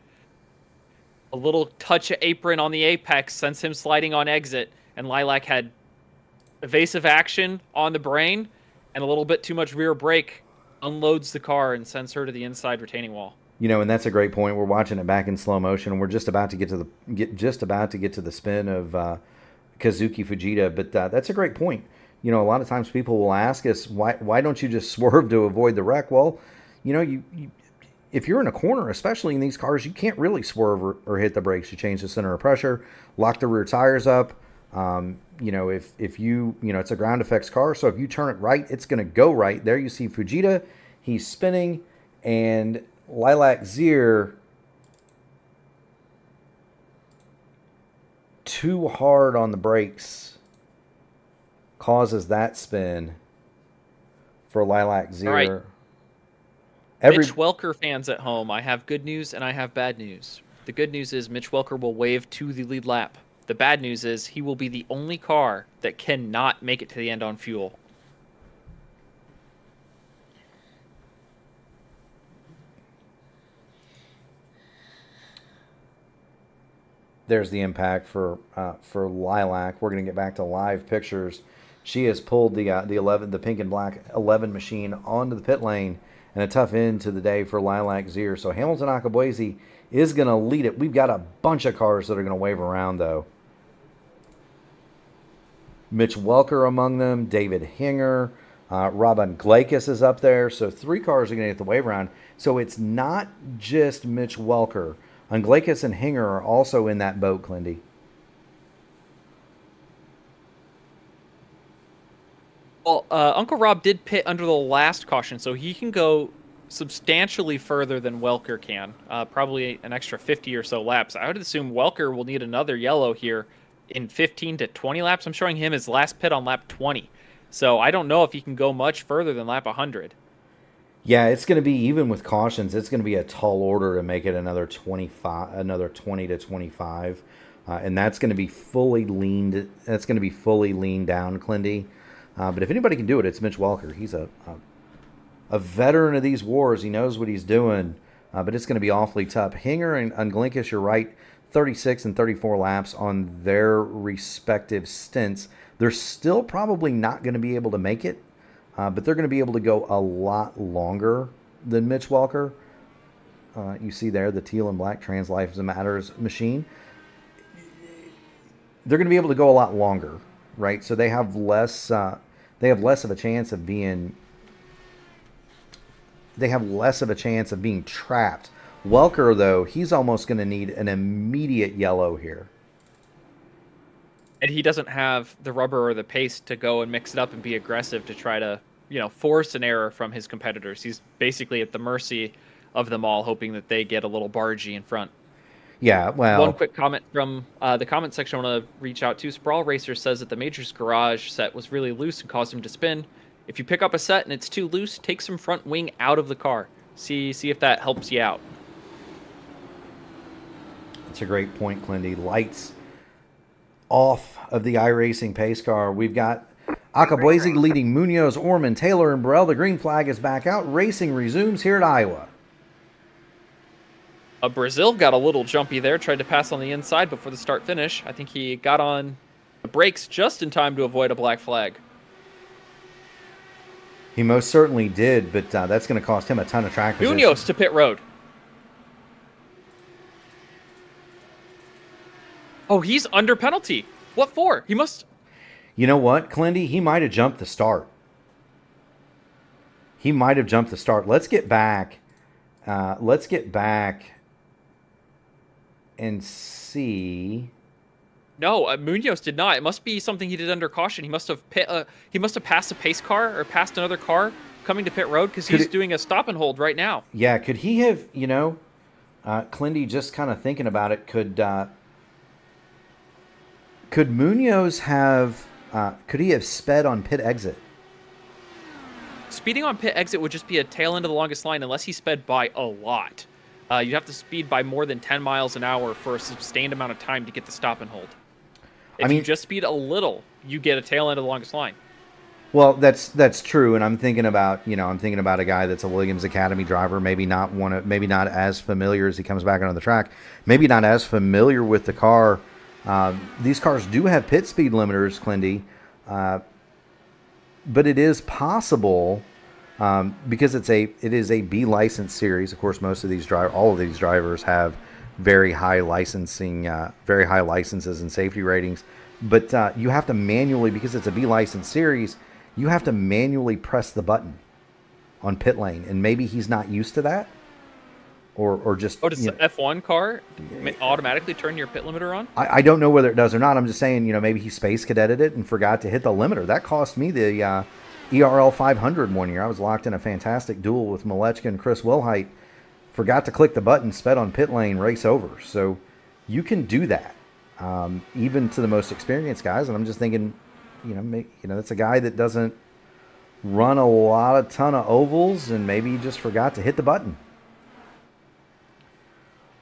A little touch of apron on the apex sends him sliding on exit, and Lilac had evasive action on the brain and a little bit too much rear brake, unloads the car and sends her to the inside retaining wall. And that's a great point. We're watching it back in slow motion, and we're just about to get to the spin of Kazuki Fujita. But that's a great point. A lot of times people will ask us, why don't you just swerve to avoid the wreck? Well, if you're in a corner, especially in these cars, you can't really swerve or hit the brakes. You change the center of pressure, lock the rear tires up. If you, it's a ground effects car, so if you turn it right, it's going to go right. There you see Fujita, he's spinning, and Lilac Zier too hard on the brakes causes that spin for Lilac Zier. All right. Mitch Welker fans at home, I have good news and I have bad news. The good news is Mitch Welker will wave to the lead lap. The bad news is he will be the only car that cannot make it to the end on fuel. There's the impact for Lilac. We're going to get back to live pictures. She has pulled the pink and black 11 machine onto the pit lane, and a tough end to the day for Lilac Zier. So Hamilton Akabuezi is going to lead it. We've got a bunch of cars that are going to wave around, though. Mitch Welker among them, David Hinger, Robin Glakis is up there. So 3 cars are going to get the wave around. So it's not just Mitch Welker. And Glakis and Hinger are also in that boat, Clindy. Well, Uncle Rob did pit under the last caution, so he can go substantially further than Welker can. Probably an extra 50 or so laps. I would assume Welker will need another yellow here in 15 to 20 laps. I'm showing him his last pit on lap 20. So I don't know if he can go much further than lap 100. Yeah, it's going to be, even with cautions, it's going to be a tall order to make it another 20 to 25. And that's going to be fully leaned down, Clindy. But if anybody can do it, it's Mitch Welker. He's a veteran of these wars. He knows what he's doing, but it's going to be awfully tough. Hinger and Glinkus, you're right, 36 and 34 laps on their respective stints. They're still probably not going to be able to make it, but they're going to be able to go a lot longer than Mitch Welker. You see there the teal and black Trans Lives Matters machine. They're going to be able to go a lot longer, right? So they have less. They have less of a chance of being. They have less of a chance of being trapped. Welker, though, he's almost going to need an immediate yellow here. And he doesn't have the rubber or the pace to go and mix it up and be aggressive to try to, force an error from his competitors. He's basically at the mercy of them all, hoping that they get a little bargy in front. Yeah, well... One quick comment from the comment section I want to reach out to. Sprawl Racer says that the Major's Garage set was really loose and caused him to spin. If you pick up a set and it's too loose, take some front wing out of the car. See if that helps you out. That's a great point, Clindy. Lights off of the iRacing pace car. We've got Akabuezi leading Munoz, Orman, Taylor, and Burrell. The green flag is back out. Racing resumes here at Iowa. Brazil got a little jumpy there, tried to pass on the inside before the start-finish. I think he got on the brakes just in time to avoid a black flag. He most certainly did, but that's going to cost him a ton of track position. Munoz to pit road. Oh, he's under penalty. What for? He must... You know what, Clindy? He might have jumped the start. Let's get back. And see. No, Munoz did not. It must be something he did under caution. He must have passed a pace car or passed another car coming to pit road because he's doing a stop and hold right now. Yeah, could he have, Clindy, just kind of thinking about it, could Munoz have, could he have sped on pit exit? Speeding on pit exit would just be a tail end of the longest line unless he sped by a lot. You'd have to speed by more than 10 miles an hour for a sustained amount of time to get the stop and hold. If you just speed a little, you get a tail end of the longest line. Well, that's true, and I'm thinking about a guy that's a Williams Academy driver, maybe not as familiar as he comes back onto the track, maybe not as familiar with the car. These cars do have pit speed limiters, Clindy, but it is possible because it is a B license series. Of course, all of these drivers have very high licenses and safety ratings. But you have to manually, because it's a B license series, you have to manually press the button on pit lane, and maybe he's not used to that. or just. Oh, does the F1 car automatically turn your pit limiter on? I don't know whether it does or not. I'm just saying, maybe he space cadetted it and forgot to hit the limiter. That cost me the ERL 500 one year. I was locked in a fantastic duel with Malechka and Chris Wilhite. Forgot to click the button, sped on pit lane, race over. So you can do that, even to the most experienced guys. And I'm just thinking, that's a guy that doesn't run a ton of ovals, and maybe he just forgot to hit the button.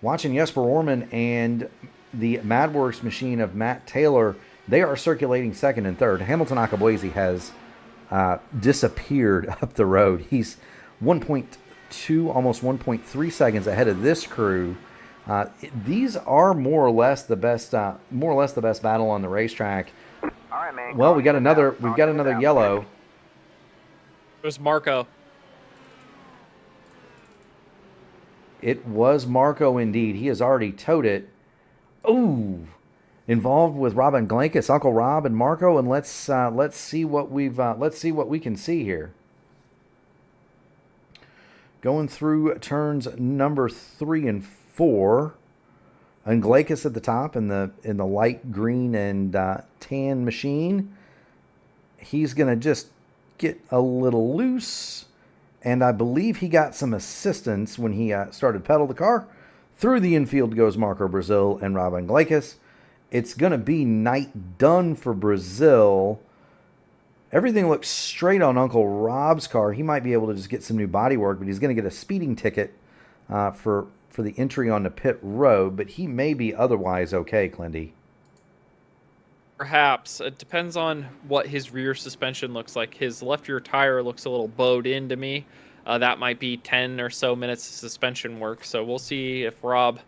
Watching Jesper Orman and the MadWorks machine of Matt Taylor, they are circulating second and third. Hamilton Akabuezi has disappeared up the road. He's 1.2, almost 1.3 seconds ahead of this crew. These are more or less the best battle on the racetrack. All right, man. Well, we've got another yellow. It was Marco. It was Marco indeed. He has already towed it. Ooh, involved with Robin Glankus, Uncle Rob and Marco, and let's see what we can see here. Going through turns number 3 and 4, and Glankus at the top in the light green and tan machine. He's gonna just get a little loose. And I believe he got some assistance when he started pedal the car. Through the infield goes Marco Brazil and Robin Glankus. It's going to be night done for Brazil. Everything looks straight on Uncle Rob's car. He might be able to just get some new body work, but he's going to get a speeding ticket for the entry on the pit road. But he may be otherwise okay, Clindy. Perhaps. It depends on what his rear suspension looks like. His left rear tire looks a little bowed in to me. That might be 10 or so minutes of suspension work. So we'll see if Rob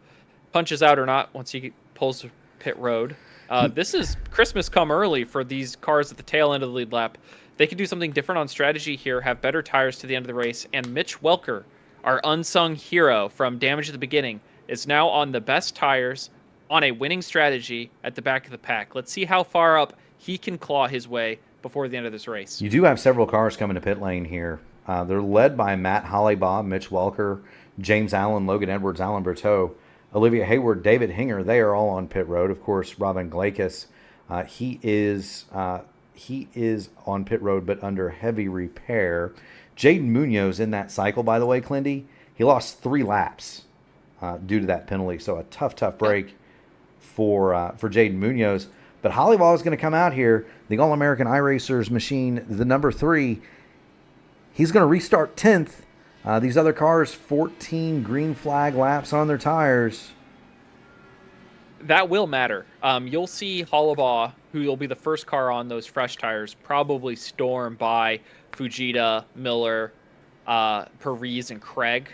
punches out or not once he pulls pit road. This is Christmas come early for these cars at the tail end of the lead lap. They could do something different on strategy here, have better tires to the end of the race. And Mitch Welker, our unsung hero from Damage at the Beginning, is now on the best tires on a winning strategy at the back of the pack. Let's see how far up he can claw his way before the end of this race. You do have several cars coming to pit lane here. They're led by Matt Hollybaugh, Mitch Welker, James Allen, Logan Edwards, Alan Berteau, Olivia Hayward, David Hinger. They are all on pit road. Of course, Robin Glankus, he is on pit road but under heavy repair. Jaden Munoz in that cycle, by the way, Clindy, he lost 3 laps due to that penalty. So a tough break for Jaden Munoz. But Hollybaugh is going to come out here, the All-American iRacers machine, the number 3. He's going to restart 10th. These other cars, 14 green flag laps on their tires. That will matter. You'll see Hollybaugh, who will be the first car on those fresh tires, probably storm by Fujita, Miller, Perez, and Craig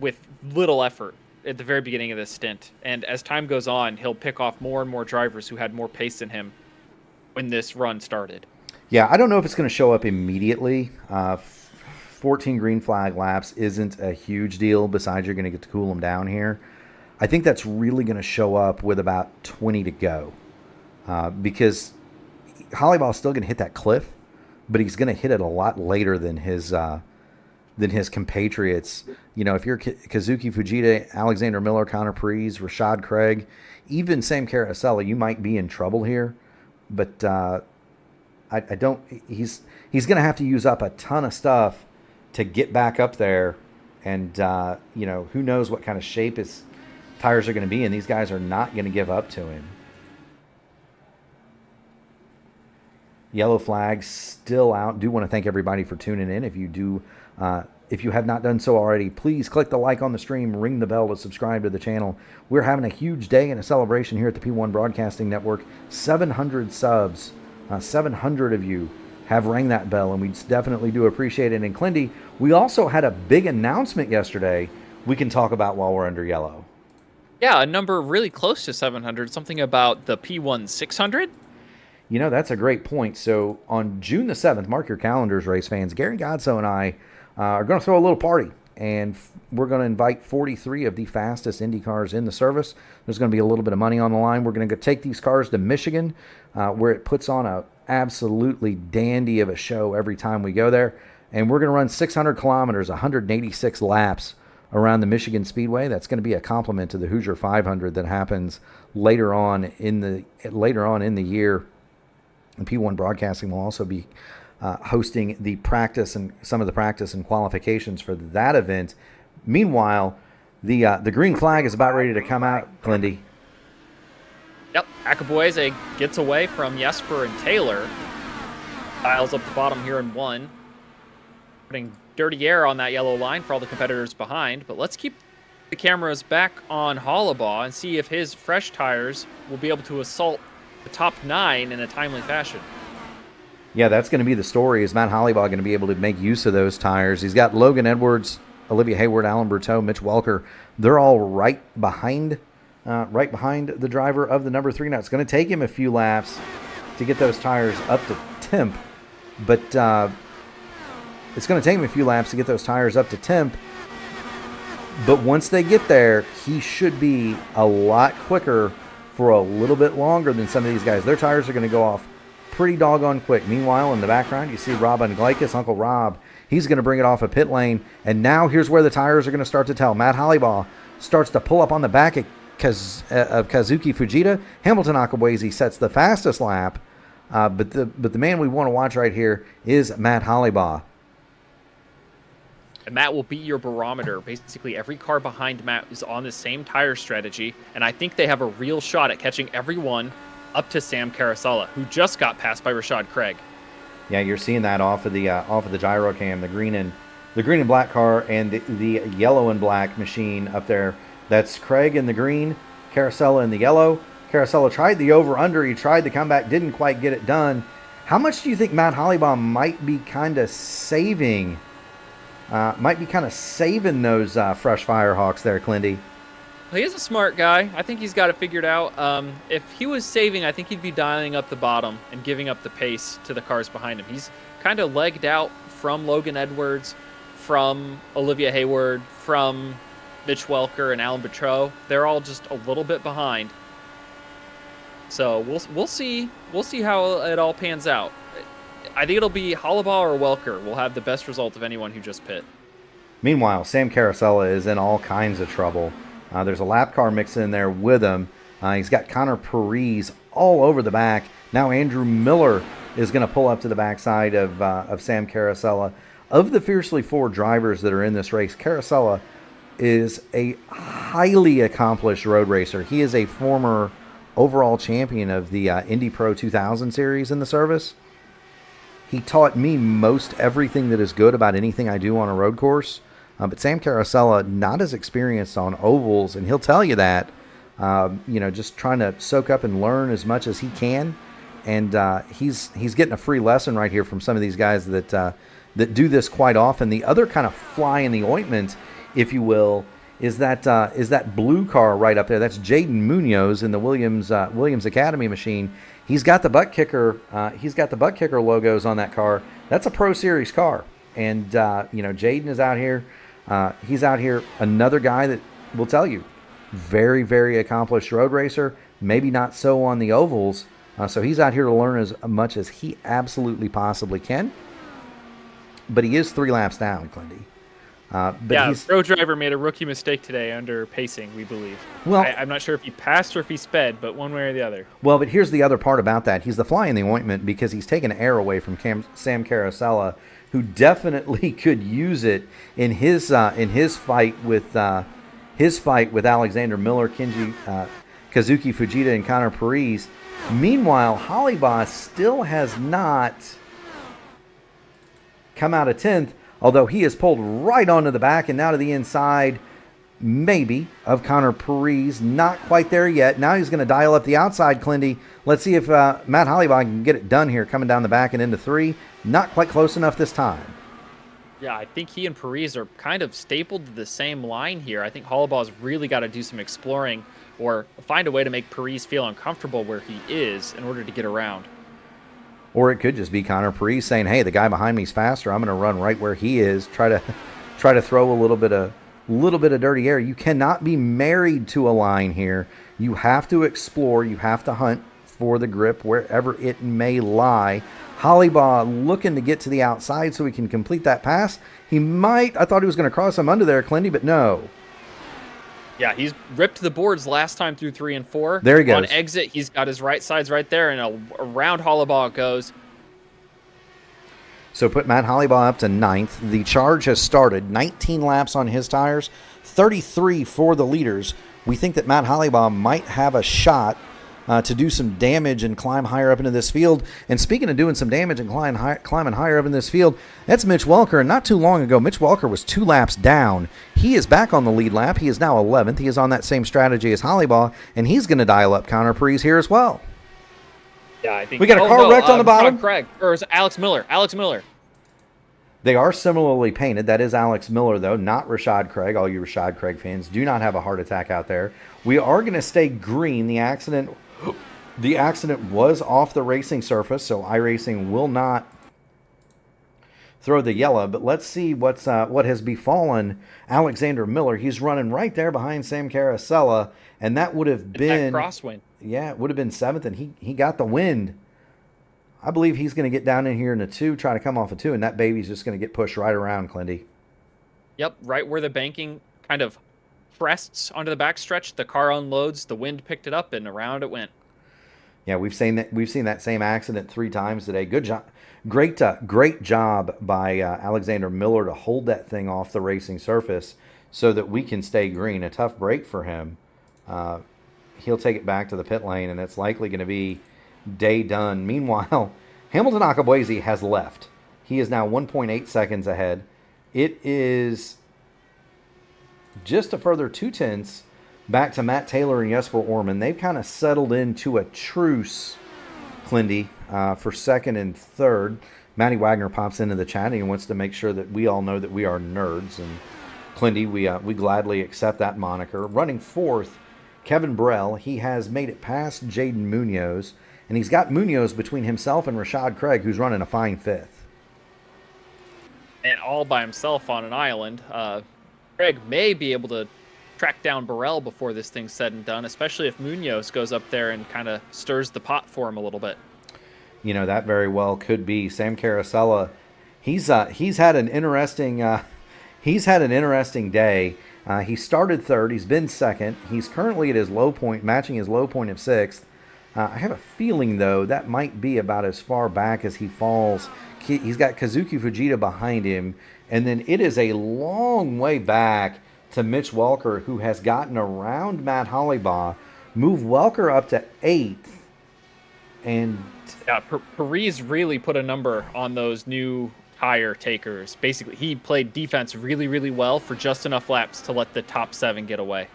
with little effort at the very beginning of this stint. And as time goes on, he'll pick off more and more drivers who had more pace than him when this run started. Yeah, I don't know if it's going to show up immediately. 14 green flag laps isn't a huge deal, besides you're going to get to cool them down here. I think that's really going to show up with about 20 to go, because Hollyball's still going to hit that cliff, but he's going to hit it a lot later than his compatriots. You know, if you're Kazuki Fujita, Alexander Miller, Connor Perez, Rashad Craig, even Sam Carasella, you might be in trouble here. But I don't. He's going to have to use up a ton of stuff to get back up there, and you know, who knows what kind of shape his tires are going to be in. These guys are not going to give up to him. Yellow flag still out. Do want to thank everybody for tuning in. If you have not done so already, please click the like on the stream, ring the bell to subscribe to the channel. We're having a huge day and a celebration here at the P1 Broadcasting Network. 700 subs. 700 of you have rang that bell, and we definitely do appreciate it. And Clindy, we also had a big announcement yesterday we can talk about while we're under yellow. Yeah, a number really close to 700, something about the P1 600. You know, that's a great point. So on June the 7th, mark your calendars, race fans, Gary Godso and I are going to throw a little party, and we're going to invite 43 of the fastest Indy cars in the service. There's going to be a little bit of money on the line. We're going to go take these cars to Michigan, where it puts on a absolutely dandy of a show every time we go there. And we're going to run 600 kilometers, 186 laps around the Michigan Speedway. That's going to be a complement to the Hoosier 500 that happens later on in the year. And P1 Broadcasting will also be hosting the practice and some of the practice and qualifications for that event. Meanwhile, the green flag is about ready to come out, Clindy. Yep, Akabueze gets away from Jesper and Taylor. Dials up the bottom here in 1. Putting dirty air on that yellow line for all the competitors behind. But let's keep the cameras back on Hollabaugh and see if his fresh tires will be able to assault the top 9 in a timely fashion. Yeah, that's going to be the story. Is Matt Hollabaugh going to be able to make use of those tires? He's got Logan Edwards, Olivia Hayward, Alan Berteau, Mitch Welker. They're all right behind the driver of the number 3. Now, it's going to take him a few laps to get those tires up to temp, but it's going to take him a few laps to get those tires up to temp. But once they get there, he should be a lot quicker for a little bit longer than some of these guys. Their tires are going to go off pretty doggone quick. Meanwhile, in the background, you see Rob Unglikis, Uncle Rob. He's going to bring it off a pit lane. And now here's where the tires are going to start to tell. Matt Hollabaugh starts to pull up on the back of Kazuki Fujita. Hamilton Akabueze sets the fastest lap. But the man we want to watch right here is Matt Hollabaugh. And Matt will be your barometer. Basically, every car behind Matt is on the same tire strategy, and I think they have a real shot at catching everyone up to Sam Carasella, who just got passed by Rashad Craig. Yeah, you're seeing that off of the gyro cam, the green and black car, and the yellow and black machine up there. That's Craig in the green, Carasella in the yellow. Carasella tried the over-under. He tried the comeback, didn't quite get it done. How much do you think Matt Hollabaugh might be kind of saving? Those fresh Firehawks there, Clindy? Well, he's a smart guy. I think he's got it figured out. If he was saving, I think he'd be dialing up the bottom and giving up the pace to the cars behind him. He's kind of legged out from Logan Edwards, from Olivia Hayward, from Mitch Welker and Alan Berteau. They're all just a little bit behind. So we'll see how it all pans out. I think it'll be Hollabaugh or Welker will have the best result of anyone who just pit. Meanwhile, Sam Carasella is in all kinds of trouble. There's a lap car mixed in there with him. He's got Connor Parise all over the back. Now Andrew Miller is going to pull up to the backside of Sam Carasella. Of the Fiercely Ford drivers that are in this race, Carasella is a highly accomplished road racer. He is a former overall champion of the Indy Pro 2000 series in the service. He taught me most everything that is good about anything I do on a road course. But Sam Carasella, not as experienced on ovals, and he'll tell you that, just trying to soak up and learn as much as he can. And he's getting a free lesson right here from some of these guys that do this quite often. The other kind of fly in the ointment, if you will, is that blue car right up there. That's Jaden Munoz in the Williams Academy machine. He's got the butt kicker. He's got the butt kicker logos on that car. That's a Pro Series car, and Jaden is out here. He's out here. Another guy that will tell you, very, very accomplished road racer. Maybe not so on the ovals. So he's out here to learn as much as he absolutely possibly can. But he is 3 laps down, Clindy. Pro driver made a rookie mistake today under pacing, we believe. Well, I'm not sure if he passed or if he sped, but one way or the other. Well, but here's the other part about that. He's the fly in the ointment because he's taken air away from Sam Carasella, who definitely could use it in his fight with Alexander Miller, Kazuki Fujita, and Connor Parise. Meanwhile, Hollabaugh still has not come out of 10th, although he is pulled right onto the back and now to the inside, maybe, of Connor Parise. Not quite there yet. Now he's going to dial up the outside, Clindy. Let's see if Matt Hollabaugh can get it done here, coming down the back and into 3. Not quite close enough this time. Yeah, I think he and Parise are kind of stapled to the same line here. I think Hollabaugh's really got to do some exploring or find a way to make Parise feel uncomfortable where he is in order to get around. Or it could just be Connor Parise saying, "Hey, the guy behind me is faster. I'm going to run right where he is." Try to throw a little bit of dirty air. You cannot be married to a line here. You have to explore. You have to hunt for the grip wherever it may lie. Hollabaugh looking to get to the outside so he can complete that pass. He might. I thought he was going to cross him under there, Clindy, but no. Yeah, he's ripped the boards last time through 3 and 4. There he goes. On exit, he's got his right sides right there, and around Hollibaugh it goes. So put Matt Hollibaugh up to 9th. The charge has started. 19 laps on his tires, 33 for the leaders. We think that Matt Hollibaugh might have a shot to do some damage and climb higher up into this field. And speaking of doing some damage and climbing higher up in this field, that's Mitch Welker. And not too long ago, Mitch Welker was 2 laps down. He is back on the lead lap. He is now 11th. He is on that same strategy as Hollibaugh, and he's going to dial up Connor Preece here as well. Yeah, I think we got a car wrecked on the bottom. Craig, or is it Alex Miller? Alex Miller. They are similarly painted. That is Alex Miller, though, not Rashad Craig. All you Rashad Craig fans, do not have a heart attack out there. We are going to stay green. The accident was off the racing surface, so iRacing will not throw the yellow. But let's see what has befallen Alexander Miller. He's running right there behind Sam Carosella, and that would have been crosswind. Yeah, it would have been 7th, and he got the wind. I believe he's going to get down in here in a 2, try to come off a 2, and that baby's just going to get pushed right around, Clindy. Yep, right where the banking kind of crests onto the backstretch, the car unloads, the wind picked it up, and around it went. Yeah, we've seen that same accident 3 times today. Good job, great job by Alexander Miller to hold that thing off the racing surface so that we can stay green. A tough break for him. He'll take it back to the pit lane, and it's likely going to be day done. Meanwhile, Hamilton Akabuezi has left. He is now 1.8 seconds ahead. It is just a further 0.2 back to Matt Taylor and Jesper Orman. They've kind of settled into a truce, Clindy, for 2nd and 3rd. Matty Wagner pops into the chat and he wants to make sure that we all know that we are nerds. And Clindy, we gladly accept that moniker. Running 4th, Kevin Burrell. He has made it past Jaden Munoz. And he's got Munoz between himself and Rashad Craig, who's running a fine 5th. And all by himself on an island. Craig may be able to track down Burrell before this thing's said and done, especially if Munoz goes up there and kind of stirs the pot for him a little bit. You know, that very well could be. Sam Carosella, he's had an interesting day. He started 3rd. He's been 2nd. He's currently at his low point, matching his low point of 6th. I have a feeling, though, that might be about as far back as he falls. He's got Kazuki Fujita behind him, and then it is a long way back to Mitch Welker, who has gotten around Matt Hollibaugh, moved Welker up to 8th, and yeah, Paris really put a number on those new tire takers. Basically, he played defense really, really well for just enough laps to let the top 7 get away.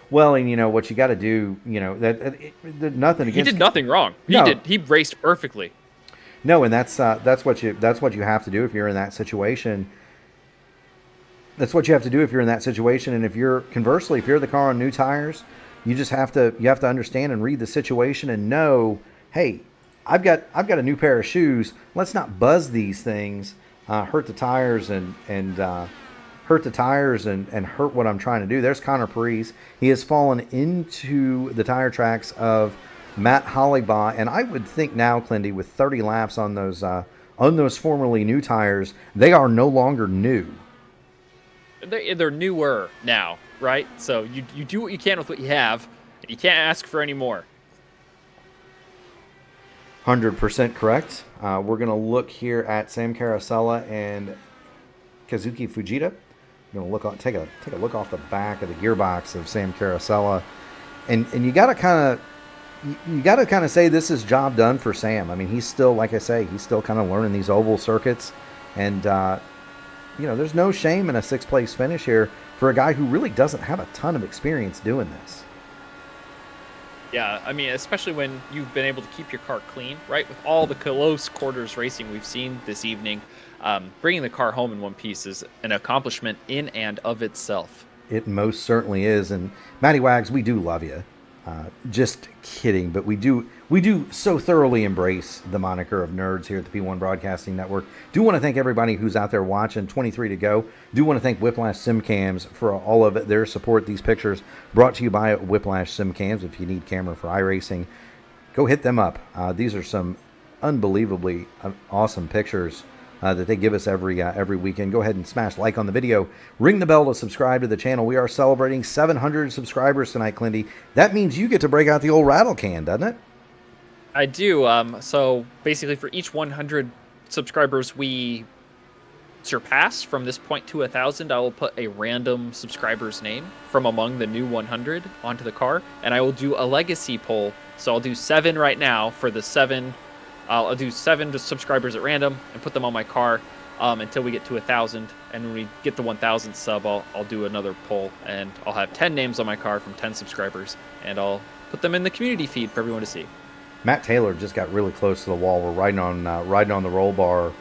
Well, and you know what you got to do. You know nothing against. He did nothing wrong. He raced perfectly. No, and that's what you have to do if you're in that situation. That's what you have to do if you're in that situation. And if you're the car on new tires, you have to understand and read the situation and know, hey, I've got a new pair of shoes. Let's not buzz these things, hurt the tires and hurt what I'm trying to do. There's Connor Preece. He has fallen into the tire tracks of Matt Hollibaugh, and I would think now, Clindy, with 30 laps on those formerly new tires, they are no longer new. They're newer now, right? So you do what you can with what you have, and you can't ask for any more. 100% correct. We're going to look here at Sam Carosella and Kazuki Fujita. We're going to take a look off the back of the gearbox of Sam Carosella, and you got to kind of say this is job done for Sam. I mean, he's still, like I say, he's still kind of learning these oval circuits, and there's no shame in a 6th place finish here for a guy who really doesn't have a ton of experience doing this. Yeah, I mean, especially when you've been able to keep your car clean, right? With all the close quarters racing we've seen this evening, bringing the car home in one piece is an accomplishment in and of itself. It most certainly is. And Matty Wags, we do love you. Just kidding, but we do so thoroughly embrace the moniker of nerds here at the P1 Broadcasting Network. Do want to thank everybody who's out there watching. 23 to go. Do want to thank Whiplash SimCams for all of their support. These pictures brought to you by Whiplash SimCams. If you need camera for iRacing, go hit them up. These are some unbelievably awesome pictures that they give us every weekend. Go ahead and smash like on the video. Ring the bell to subscribe to the channel. We are celebrating 700 subscribers tonight, Clindy. That means you get to break out the old rattle can, doesn't it? I do. So basically, for each 100 subscribers we surpass from this point to 1,000, I will put a random subscriber's name from among the new 100 onto the car, and I will do a legacy poll. So I'll do 7 right now for the 7. I'll do 7 subscribers at random and put them on my car until we get to 1,000. And when we get the 1,000 sub, I'll do another poll, and I'll have 10 names on my car from 10 subscribers, and I'll put them in the community feed for everyone to see. Matt Taylor just got really close to the wall. We're riding on the roll bar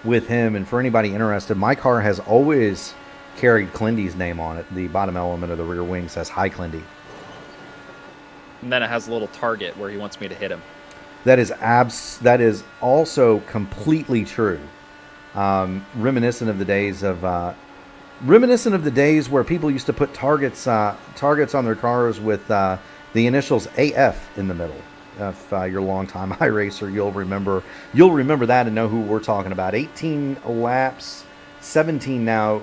with him, and for anybody interested, my car has always carried Clindy's name on it. The bottom element of the rear wing says "Hi, Clindy," and then it has a little target where he wants me to hit him. That is also completely true. Reminiscent of the days where people used to put targets on their cars with the initials AF in the middle. If you're a long-time iRacer, you'll remember that and know who we're talking about. 18 laps, 17 now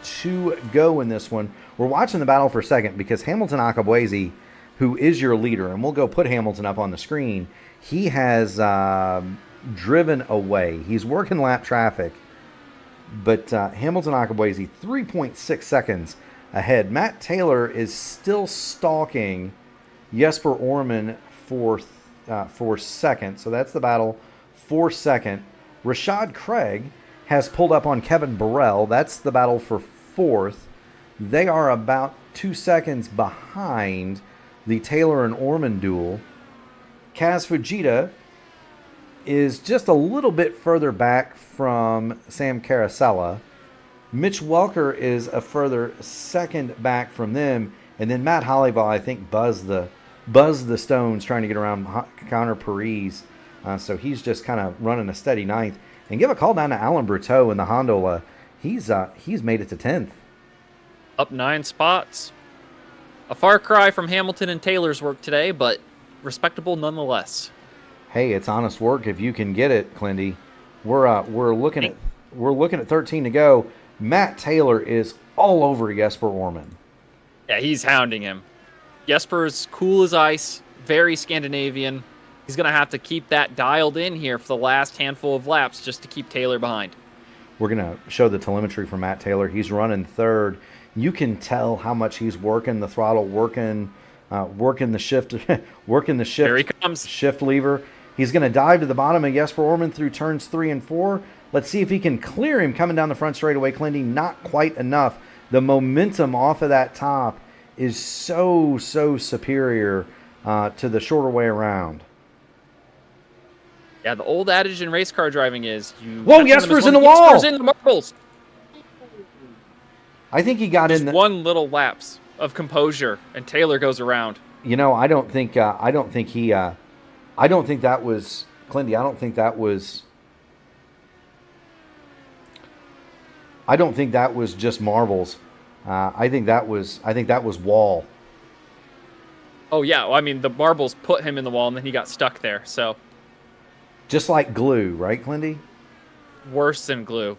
to go in this one. We're watching the battle for second because Hamilton Akabwezi, who is your leader, and we'll go put Hamilton up on the screen, he has driven away. He's working lap traffic, but Hamilton Akabwezi 3.6 seconds ahead. Matt Taylor is still stalking Jesper Orman for second, so that's the battle for second. Rashad Craig has pulled up on Kevin Burrell. That's the battle for fourth. They are about 2 seconds behind the Taylor and Orman duel. Kaz Fujita is just a little bit further back from Sam Carosella. Mitch Welker is a further second back from them, and then Matt Hollyball, I think, buzzed the stones trying to get around Connor Parise. So he's just kind of running a steady ninth. And give a call down to Alan Berteau in the Hondola. He's made it to 10th. Up 9 spots. A far cry from Hamilton and Taylor's work today, but respectable nonetheless. Hey, it's honest work if you can get it, Clindy. We're looking at 13 to go. Matt Taylor is all over Jesper Orman. Yeah, he's hounding him. Jesper's cool as ice, very Scandinavian. He's going to have to keep that dialed in here for the last handful of laps just to keep Taylor behind. We're going to show the telemetry for Matt Taylor. He's running third. You can tell how much he's working the throttle, working the shift, Here he comes. Shift lever. He's going to dive to the bottom of Jesper Orman through turns 3 and 4. Let's see if he can clear him coming down the front straightaway. Clindy, not quite enough. The momentum off of that top is so superior to the shorter way around. Yeah, the old adage in race car driving is you. Whoa, Jesper's in the wall. Jesper's in the marbles. I think he got Just in. One little lapse of composure, and Taylor goes around. You know, I don't think that was Clindy. I don't think that was just marbles. I think that was wall. Oh yeah, well, I mean the marbles put him in the wall, and then he got stuck there. So just like glue, right, Clindy? Worse than glue.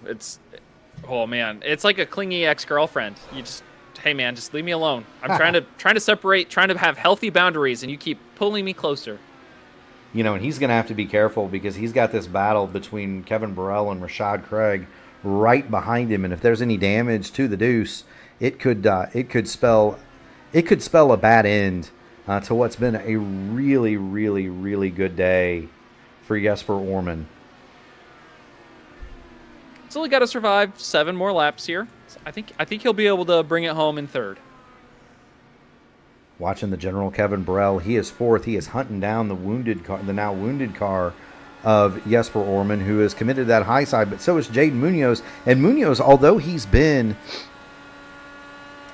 Oh man, it's like a clingy ex-girlfriend. You just, hey man, just leave me alone. I'm trying to separate, trying to have healthy boundaries, and you keep pulling me closer. You know, and he's going to have to be careful because he's got this battle between Kevin Burrell and Rashad Craig right behind him, and if there's any damage to the deuce, it could spell a bad end to what's been a really good day for Jesper Orman. He's only got to survive 7 more laps here. So I think he'll be able to bring it home in third. Watching the general Kevin Burrell, he is fourth. He is hunting down the now wounded car of Jesper Orman, who is committed to that high side, but so is Jaden Munoz. And Munoz, although he's been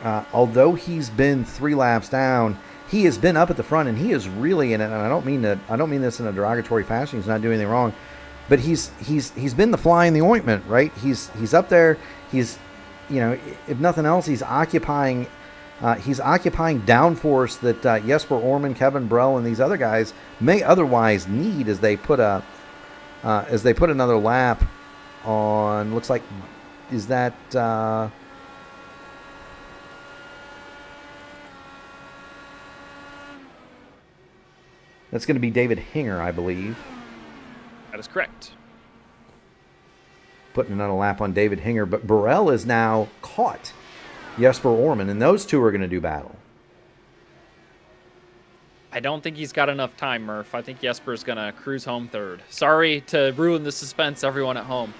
3 laps down, he has been up at the front, and he is really in it. And I don't mean this in a derogatory fashion. He's not doing anything wrong, but he's been the fly in the ointment, right? He's up there. He's, you know, if nothing else, he's occupying downforce that Jesper Orman, Kevin Burrell, and these other guys may otherwise need as they put another lap on, looks like, is that, that's going to be David Hinger, I believe. That is correct. Putting another lap on David Hinger, but Burrell is now caught Jesper Orman, and those two are going to do battle. I don't think he's got enough time, Murph. I think Jesper's going to cruise home third. Sorry to ruin the suspense, everyone at home.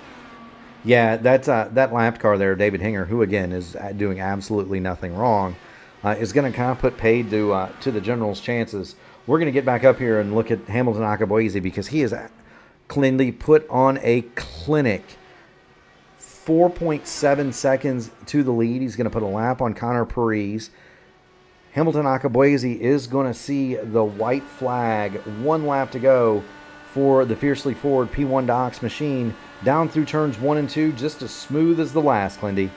Yeah, that's that lapped car there, David Hinger, who again is doing absolutely nothing wrong, is going to kind of put paid to the General's chances. We're going to get back up here and look at Hamilton Akabuezi because he has cleanly put on a clinic. 4.7 seconds to the lead. He's going to put a lap on Connor Parise. Hamilton Akabuezi is going to see the white flag. 1 lap to go for the Fiercely Ford P1 Docks machine. Down through turns 1 and 2, just as smooth as the last, Clindy.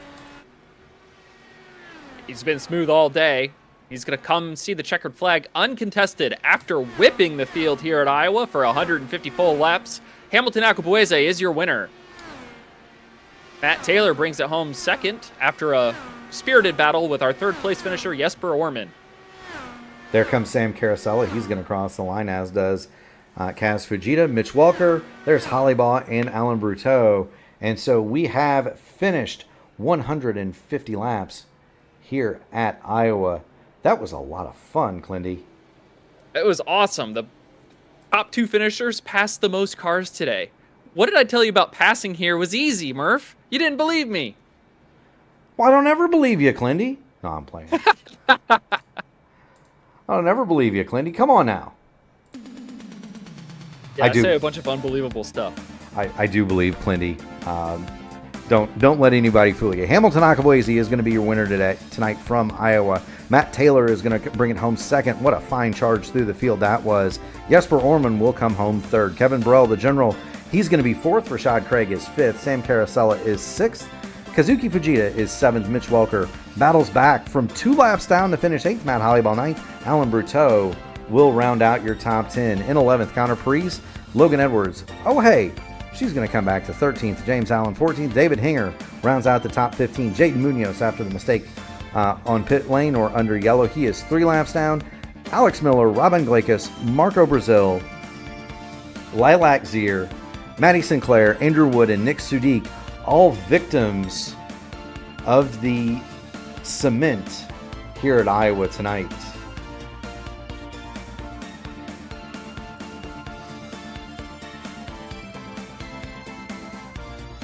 He's been smooth all day. He's going to come see the checkered flag uncontested after whipping the field here at Iowa for 150 full laps. Hamilton Akabuezi is your winner. Matt Taylor brings it home second after a spirited battle with our third-place finisher, Jesper Orman. There comes Sam Carosella. He's going to cross the line, as does Kaz Fujita, Mitch Welker. There's Hollybaugh and Alan Bruteau. And so we have finished 150 laps here at Iowa. That was a lot of fun, Clindy. It was awesome. The top 2 finishers passed the most cars today. What did I tell you about passing here was easy, Murph? You didn't believe me. Well, I don't ever believe you, Clindy. No, I'm playing. I don't ever believe you, Clindy. Come on now. Yeah, I say a bunch of unbelievable stuff. I do believe Clindy. Don't let anybody fool you. Hamilton Akabuezi is going to be your winner tonight from Iowa. Matt Taylor is going to bring it home second. What a fine charge through the field that was. Jesper Orman will come home third. Kevin Burrell, the General, he's going to be fourth. Rashad Craig is fifth. Sam Carosella is sixth. Kazuki Fujita is seventh. Mitch Welker battles back from 2 laps down to finish eighth. Matt Hollybaugh ninth. Alan Bruteau will round out your top 10. In 11th, Connor Parise. Logan Edwards. Oh, hey. She's going to come back to 13th. James Allen 14th. David Hinger rounds out the top 15. Jaden Munoz after the mistake on pit lane or under yellow. He is 3 laps down. Alex Miller, Robin Glakis, Marco Brazil, Lilac Zier, Maddie Sinclair, Andrew Wood, and Nick Sudik, all victims of the cement here at Iowa tonight.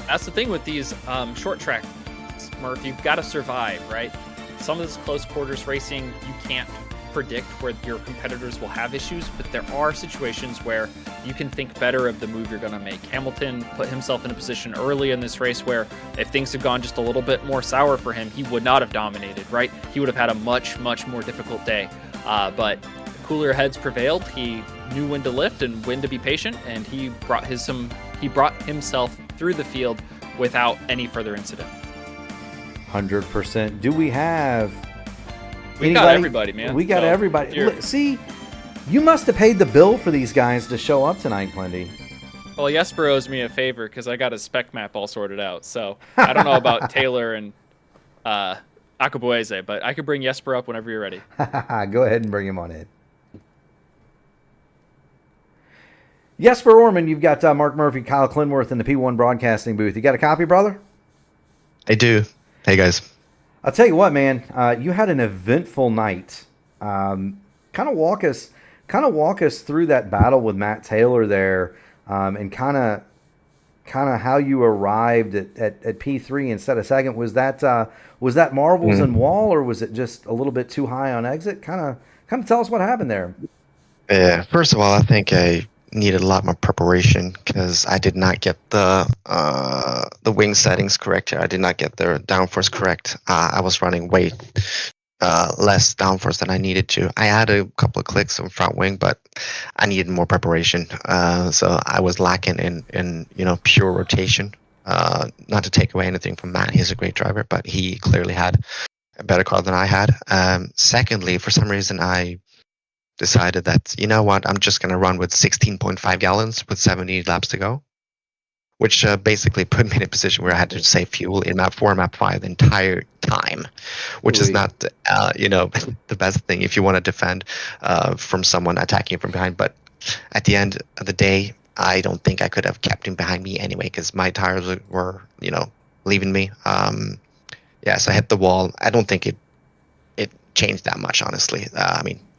That's the thing with these short track, Murph. You've got to survive, right? Some of this close quarters racing, you can't predict where your competitors will have issues, but there are situations where you can think better of the move you're going to make. Hamilton put himself in a position early in this race where if things had gone just a little bit more sour for him, he would not have dominated, right? He would have had a much, much more difficult day. But cooler heads prevailed. He knew when to lift and when to be patient, and he brought himself through the field without any further incident. 100%. Do we have We got everybody, man. We got everybody. See, you must have paid the bill for these guys to show up tonight, Plenty. Well, Jesper owes me a favor because I got his spec map all sorted out. So I don't know about Taylor and Akabuezi, but I could bring Jesper up whenever you're ready. Go ahead and bring him on in. Jesper Orman, you've got Mark Murphy, Kyle Clinworth in the P1 broadcasting booth. You got a copy, brother? I do. Hey, guys. I'll tell you what, man. You had an eventful night. Kind of walk us through that battle with Matt Taylor there, and kind of how you arrived at P3 instead of second. Was that marbles and wall, or was it just a little bit too high on exit? Kind of tell us what happened there. Yeah. First of all, I think I needed a lot more preparation because I did not get the wing settings correct here. I did not get the downforce correct. I was running way less downforce than I needed to. I had a couple of clicks on front wing, but I needed more preparation. So I was lacking in pure rotation. Not to take away anything from Matt, he's a great driver, but he clearly had a better car than I had. Secondly, for some reason, I decided that, you know what, I'm just going to run with 16.5 gallons with 70 laps to go. which basically put me in a position where I had to save fuel in map 4 and map 5 the entire time, which is not, the best thing if you want to defend from someone attacking you from behind. But at the end of the day, I don't think I could have kept him behind me anyway because my tires were, leaving me. So I hit the wall. I don't think it changed that much, honestly.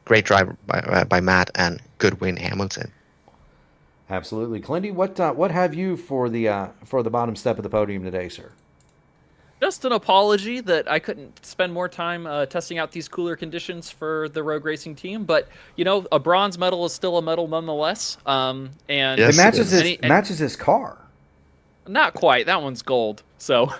Great drive by Matt and good win, Hamilton. Absolutely, Clindy. What have you for the bottom step of the podium today, sir? Just an apology that I couldn't spend more time testing out these cooler conditions for the Rogue Racing team, but a bronze medal is still a medal nonetheless. And yes, it matches his car. Not quite. That one's gold. So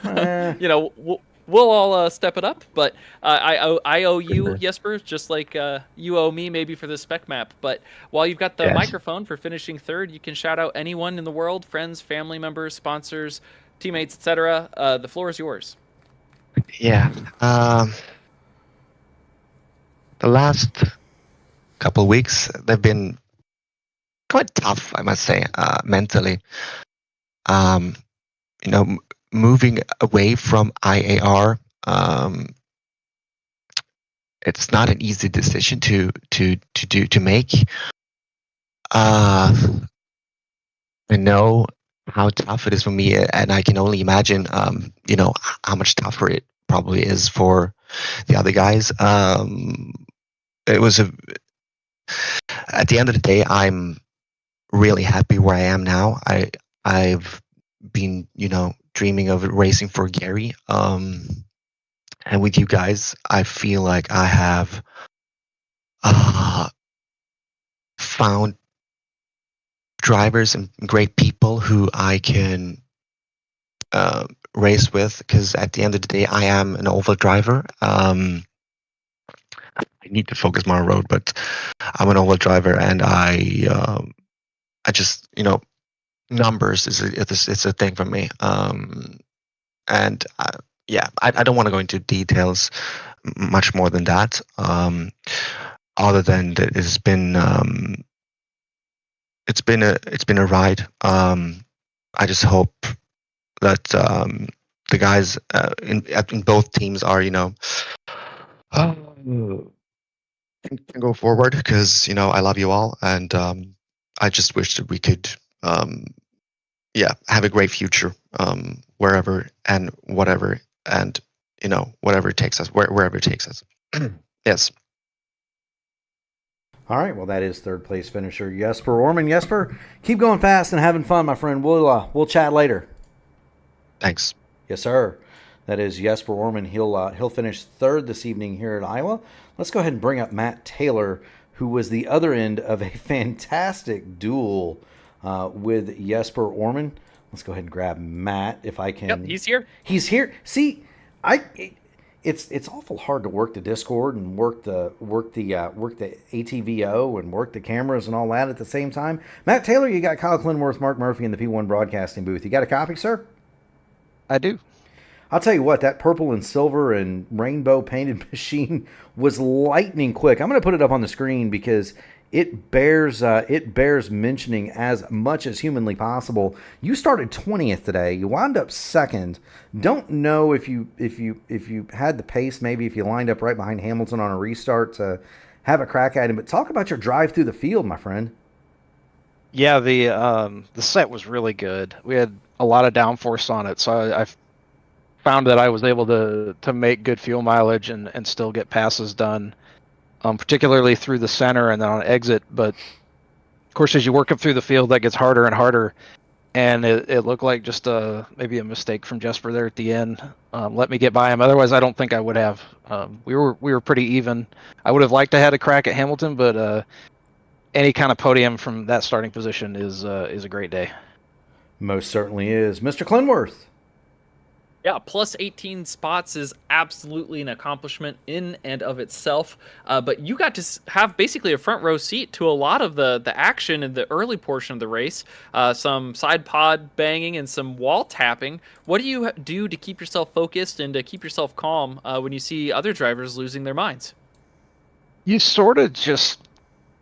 we'll all step it up. But I owe you, Jesper, just like you owe me maybe for the spec map. But while you've got the microphone for finishing third, you can shout out anyone in the world, friends, family members, sponsors, teammates, etc. The floor is yours. Yeah. The last couple of weeks, they've been quite tough, I must say, mentally. Moving away from IAR, it's not an easy decision to make. I know how tough it is for me, and I can only imagine, how much tougher it probably is for the other guys. It was at the end of the day, I'm really happy where I am now. I've been, dreaming of racing for Gary. And with you guys, I feel like I have found drivers and great people who I can race with, because at the end of the day, I am an oval driver. I need to focus more on road, but I'm an oval driver, and I just, numbers it's a thing for me. I don't want to go into details much more than that. Other than that, it's been a ride. I just hope that the guys in both teams are, can go forward, because I love you all, and I just wish that we could have a great future, wherever and whatever, and whatever it takes us, wherever it takes us. Yes. All right, well, that is third place finisher Jesper Orman. Jesper, keep going fast and having fun, my friend. We'll chat later. Thanks. Yes, sir. That is Jesper Orman. He'll finish third this evening here at Iowa. Let's go ahead and bring up Matt Taylor, who was the other end of a fantastic duel with Jesper Orman. Let's go ahead and grab Matt if I can. Yep, he's here. He's here. See, it's awful hard to work the Discord and work the ATVO and work the cameras and all that at the same time. Matt Taylor, you got Kyle Clinworth, Mark Murphy in the P1 broadcasting booth. You got a copy, sir? I do. I'll tell you what, that purple and silver and rainbow painted machine was lightning quick. I'm going to put it up on the screen because it bears mentioning as much as humanly possible. You started 20th today. You wound up second. Don't know if you had the pace, maybe if you lined up right behind Hamilton on a restart to have a crack at him. But talk about your drive through the field, my friend. Yeah, the set was really good. We had a lot of downforce on it, so I found that I was able to make good fuel mileage and still get passes done, particularly through the center and then on exit. But of course, as you work up through the field, that gets harder and harder. And it looked like just maybe a mistake from Jesper there at the end. Let me get by him. Otherwise, I don't think I would have. We were pretty even. I would have liked to have had a crack at Hamilton, but any kind of podium from that starting position is a great day. Most certainly is. Mr. Clinworth. Yeah, plus 18 spots is absolutely an accomplishment in and of itself. But you got to have basically a front row seat to a lot of the action in the early portion of the race. Some side pod banging and some wall tapping. What do you do to keep yourself focused and to keep yourself calm when you see other drivers losing their minds? You sort of just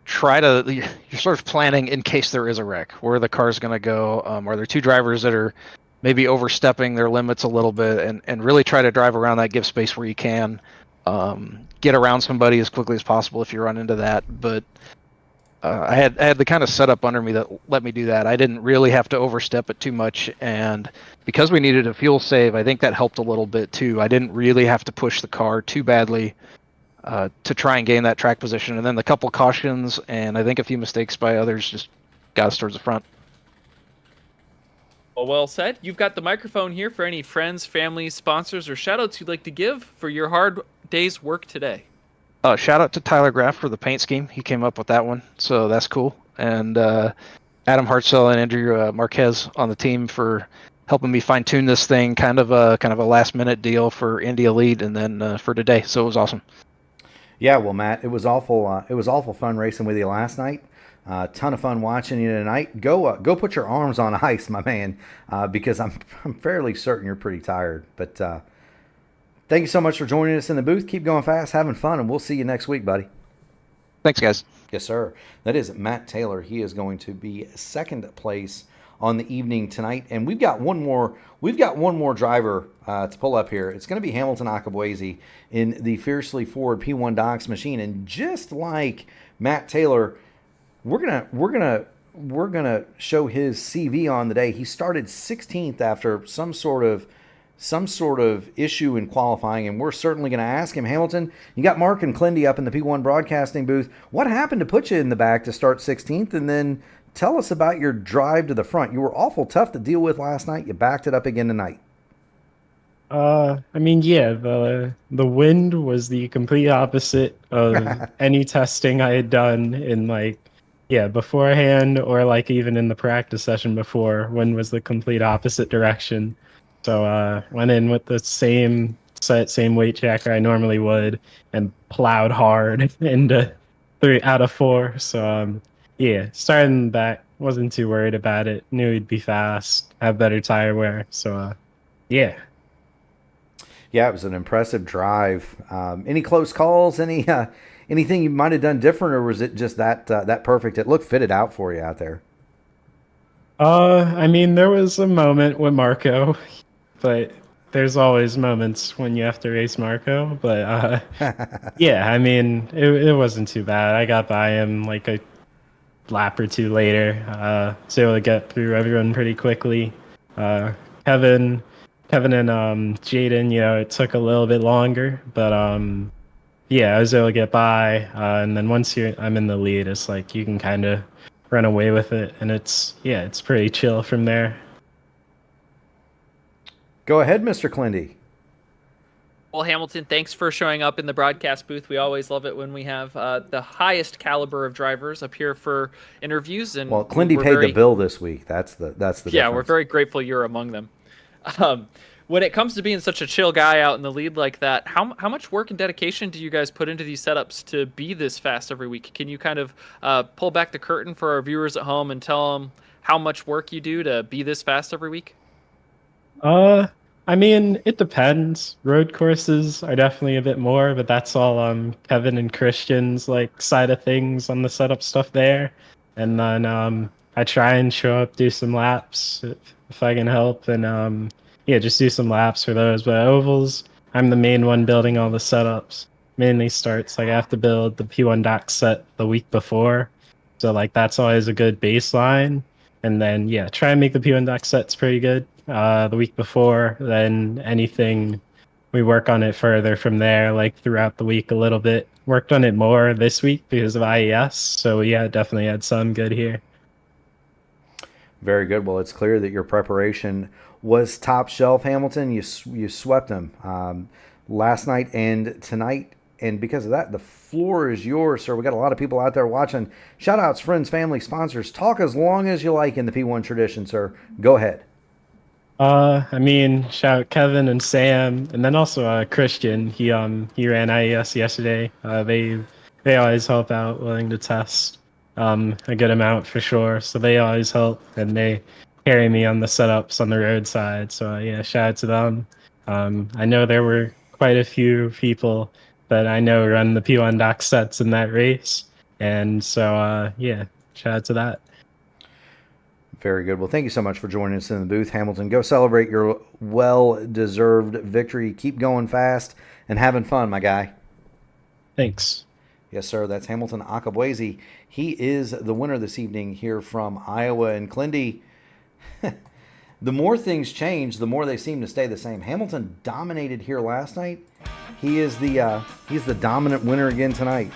you're sort of planning in case there is a wreck, where the car's going to go. Are there two drivers that are maybe overstepping their limits a little bit, and really try to drive around that, give space where you can, get around somebody as quickly as possible if you run into that. But I had the kind of setup under me that let me do that. I didn't really have to overstep it too much, and because we needed a fuel save, I think that helped a little bit too. I didn't really have to push the car too badly to try and gain that track position. And then the couple cautions and I think a few mistakes by others just got us towards the front. Well said. You've got the microphone here for any friends, family, sponsors, or shout-outs you'd like to give for your hard day's work today. Shout out to Tyler Graff for the paint scheme. He came up with that one, so that's cool. And Adam Hartzell and Andrew Marquez on the team for helping me fine-tune this thing. Kind of a last-minute deal for Indy Elite, and then for today. So it was awesome. Yeah, well, Matt, it was awful. It was awful fun racing with you last night. Ton of fun watching you tonight. Go put your arms on ice, my man, because I'm fairly certain you're pretty tired. But thank you so much for joining us in the booth. Keep going fast, having fun, and we'll see you next week, buddy. Thanks, guys. Yes, sir. That is Matt Taylor. He is going to be second place on the evening tonight, and we've got one more driver to pull up here. It's going to be Hamilton Akabuezi in the Fiercely Ford P1 Docks machine, and just like Matt Taylor, we're gonna show his CV on the day. He started 16th after some sort of issue in qualifying, and we're certainly going to ask him. Hamilton, you got Mark and Clindy up in the P1 broadcasting booth. What happened to put you in the back to start 16th, and then tell us about your drive to the front. You were awful tough to deal with last night. You backed it up again tonight. I mean, yeah, the wind was the complete opposite of any testing I had done in beforehand, or even in the practice session before. Wind was the complete opposite direction. So went in with the same weight checker I normally would and plowed hard into 3 out of 4. So yeah, starting back, wasn't too worried about it. Knew he'd be fast, have better tire wear. So, yeah. Yeah, it was an impressive drive. Any close calls? Anything you might have done different, or was it just that perfect? It looked fitted out for you out there. I mean, there was a moment with Marco, but there's always moments when you have to race Marco. But yeah, I mean, it wasn't too bad. I got by him like a lap or two later. Was able to get through everyone pretty quickly. Kevin and Jaden, it took a little bit longer, but yeah, I was able to get by. And then once I'm in the lead, it's like you can kind of run away with it, and it's pretty chill from there. Go ahead, Mr. Clindy. Well, Hamilton, thanks for showing up in the broadcast booth. We always love it when we have the highest caliber of drivers up here for interviews. And well, Clindy paid the bill this week. That's the difference. Yeah, we're very grateful you're among them. When it comes to being such a chill guy out in the lead like that, how much work and dedication do you guys put into these setups to be this fast every week? Can you kind of pull back the curtain for our viewers at home and tell them how much work you do to be this fast every week? I mean, it depends. Road courses are definitely a bit more, but that's all Kevin and Christian's side of things on the setup stuff there. And then I try and show up, do some laps if I can help, and yeah, just do some laps for those. But ovals, I'm the main one building all the setups. Mainly starts I have to build the P1 dock set the week before, so that's always a good baseline. And then yeah, try and make the P1 dock sets pretty good the week before. Then anything, we work on it further from there, throughout the week a little bit. Worked on it more this week because of IES, so yeah, definitely had some good here. Very good. Well, it's clear that your preparation was top shelf, Hamilton. You swept them last night and tonight, and because of that, the floor is yours, sir. We got a lot of people out there watching. Shout outs, friends, family, sponsors. Talk as long as you like in the P1 tradition, sir. Go ahead. I mean, shout out Kevin and Sam, and then also Christian. He ran IES yesterday. They always help out, willing to test a good amount for sure. So they always help, and they carry me on the setups on the roadside. So yeah, shout out to them. I know there were quite a few people that I know run the P1 dock sets in that race, And so, yeah, shout out to that. Very good. Well, thank you so much for joining us in the booth, Hamilton. Go celebrate your well-deserved victory. Keep going fast and having fun, my guy. Thanks. Yes, sir. That's Hamilton Akabwezi. He is the winner this evening here from Iowa. And Clindy, the more things change, the more they seem to stay the same. Hamilton dominated here last night. He's the dominant winner again tonight.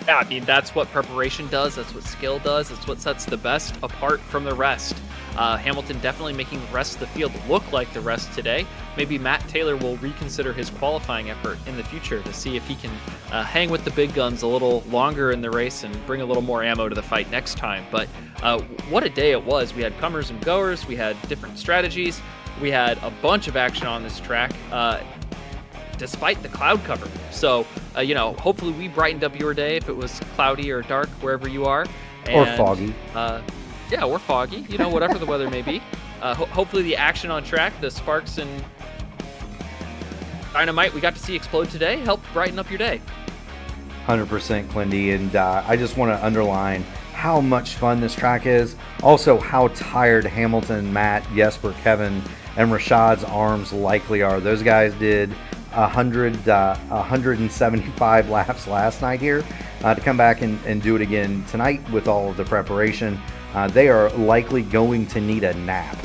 Yeah, I mean, that's what preparation does. That's what skill does. That's what sets the best apart from the rest. Hamilton definitely making the rest of the field look like the rest today. Maybe Matt Taylor will reconsider his qualifying effort in the future to see if he can hang with the big guns a little longer in the race and bring a little more ammo to the fight next time. But what a day it was. We had comers and goers. We had different strategies. We had a bunch of action on this track. Despite the cloud cover. So, hopefully we brightened up your day if it was cloudy or dark wherever you are. Or foggy. Yeah, or foggy, whatever the weather may be. Hopefully the action on track, the sparks and dynamite we got to see explode today helped brighten up your day. 100%, Clindy. And I just want to underline how much fun this track is. Also, how tired Hamilton, Matt, Jesper, Kevin, and Rashad's arms likely are. Those guys did 175 laps last night here to come back and do it again tonight with all of the preparation. They are likely going to need a nap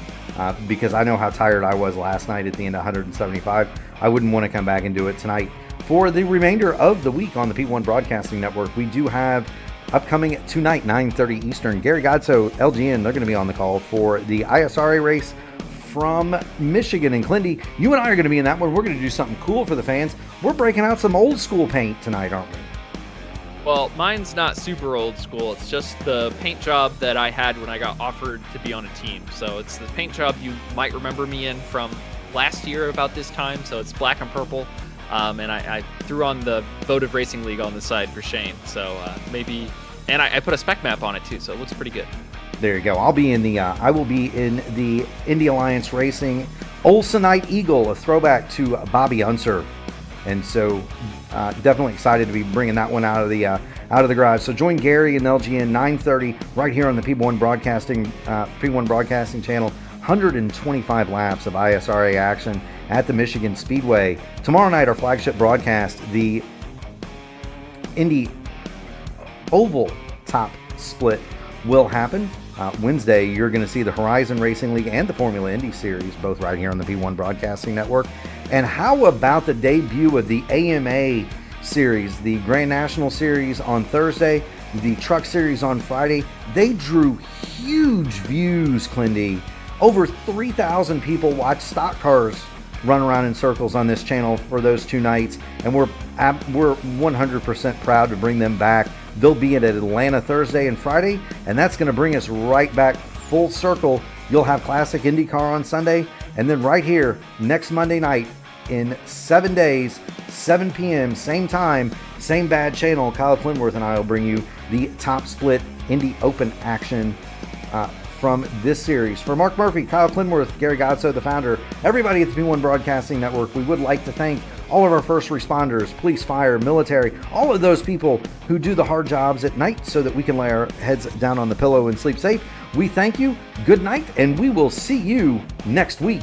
because I know how tired I was last night at the end of 175. I wouldn't want to come back and do it tonight. For the remainder of the week on the P1 Broadcasting Network, we do have upcoming tonight, 9:30 Eastern, Gary Godso, LGN, they're going to be on the call for the ISRA race from Michigan. And Clindy, you and I are going to be in that one. We're going to do something cool for the fans. We're breaking out some old school paint tonight, aren't we? Well, mine's not super old school. It's just the paint job that I had when I got offered to be on a team. So it's the paint job you might remember me in from last year about this time. So it's black and purple. And I threw on the Votive Racing League on the side for Shane. So maybe, and I put a spec map on it too. So it looks pretty good. There you go. I will be in the Indy Alliance Racing Olsenite Eagle, a throwback to Bobby Unser, and so definitely excited to be bringing that one out of the garage. So join Gary and LGN 9:30 right here on the P1 Broadcasting channel. 125 laps of ISRA action at the Michigan Speedway tomorrow night. Our flagship broadcast, the Indy Oval Top Split, will happen. Wednesday, you're going to see the Horizon Racing League and the Formula Indy Series, both right here on the P1 Broadcasting Network. And how about the debut of the AMA Series, the Grand National Series on Thursday, the Truck Series on Friday? They drew huge views, Clindy. Over 3,000 people watched stock cars run around in circles on this channel for those two nights, and we're 100% proud to bring them back. They'll be at Atlanta Thursday and Friday, and that's going to bring us right back full circle. You'll have Classic IndyCar on Sunday, and then right here next Monday night in 7 days, 7 p.m., same time, same bad channel, Kyle Clinworth and I will bring you the Top Split Indy Open action from this series. For Mark Murphy, Kyle Clinworth, Gary Godso, the founder, everybody at the P1 Broadcasting Network, we would like to thank all of our first responders, police, fire, military, all of those people who do the hard jobs at night so that we can lay our heads down on the pillow and sleep safe. We thank you, good night, and we will see you next week.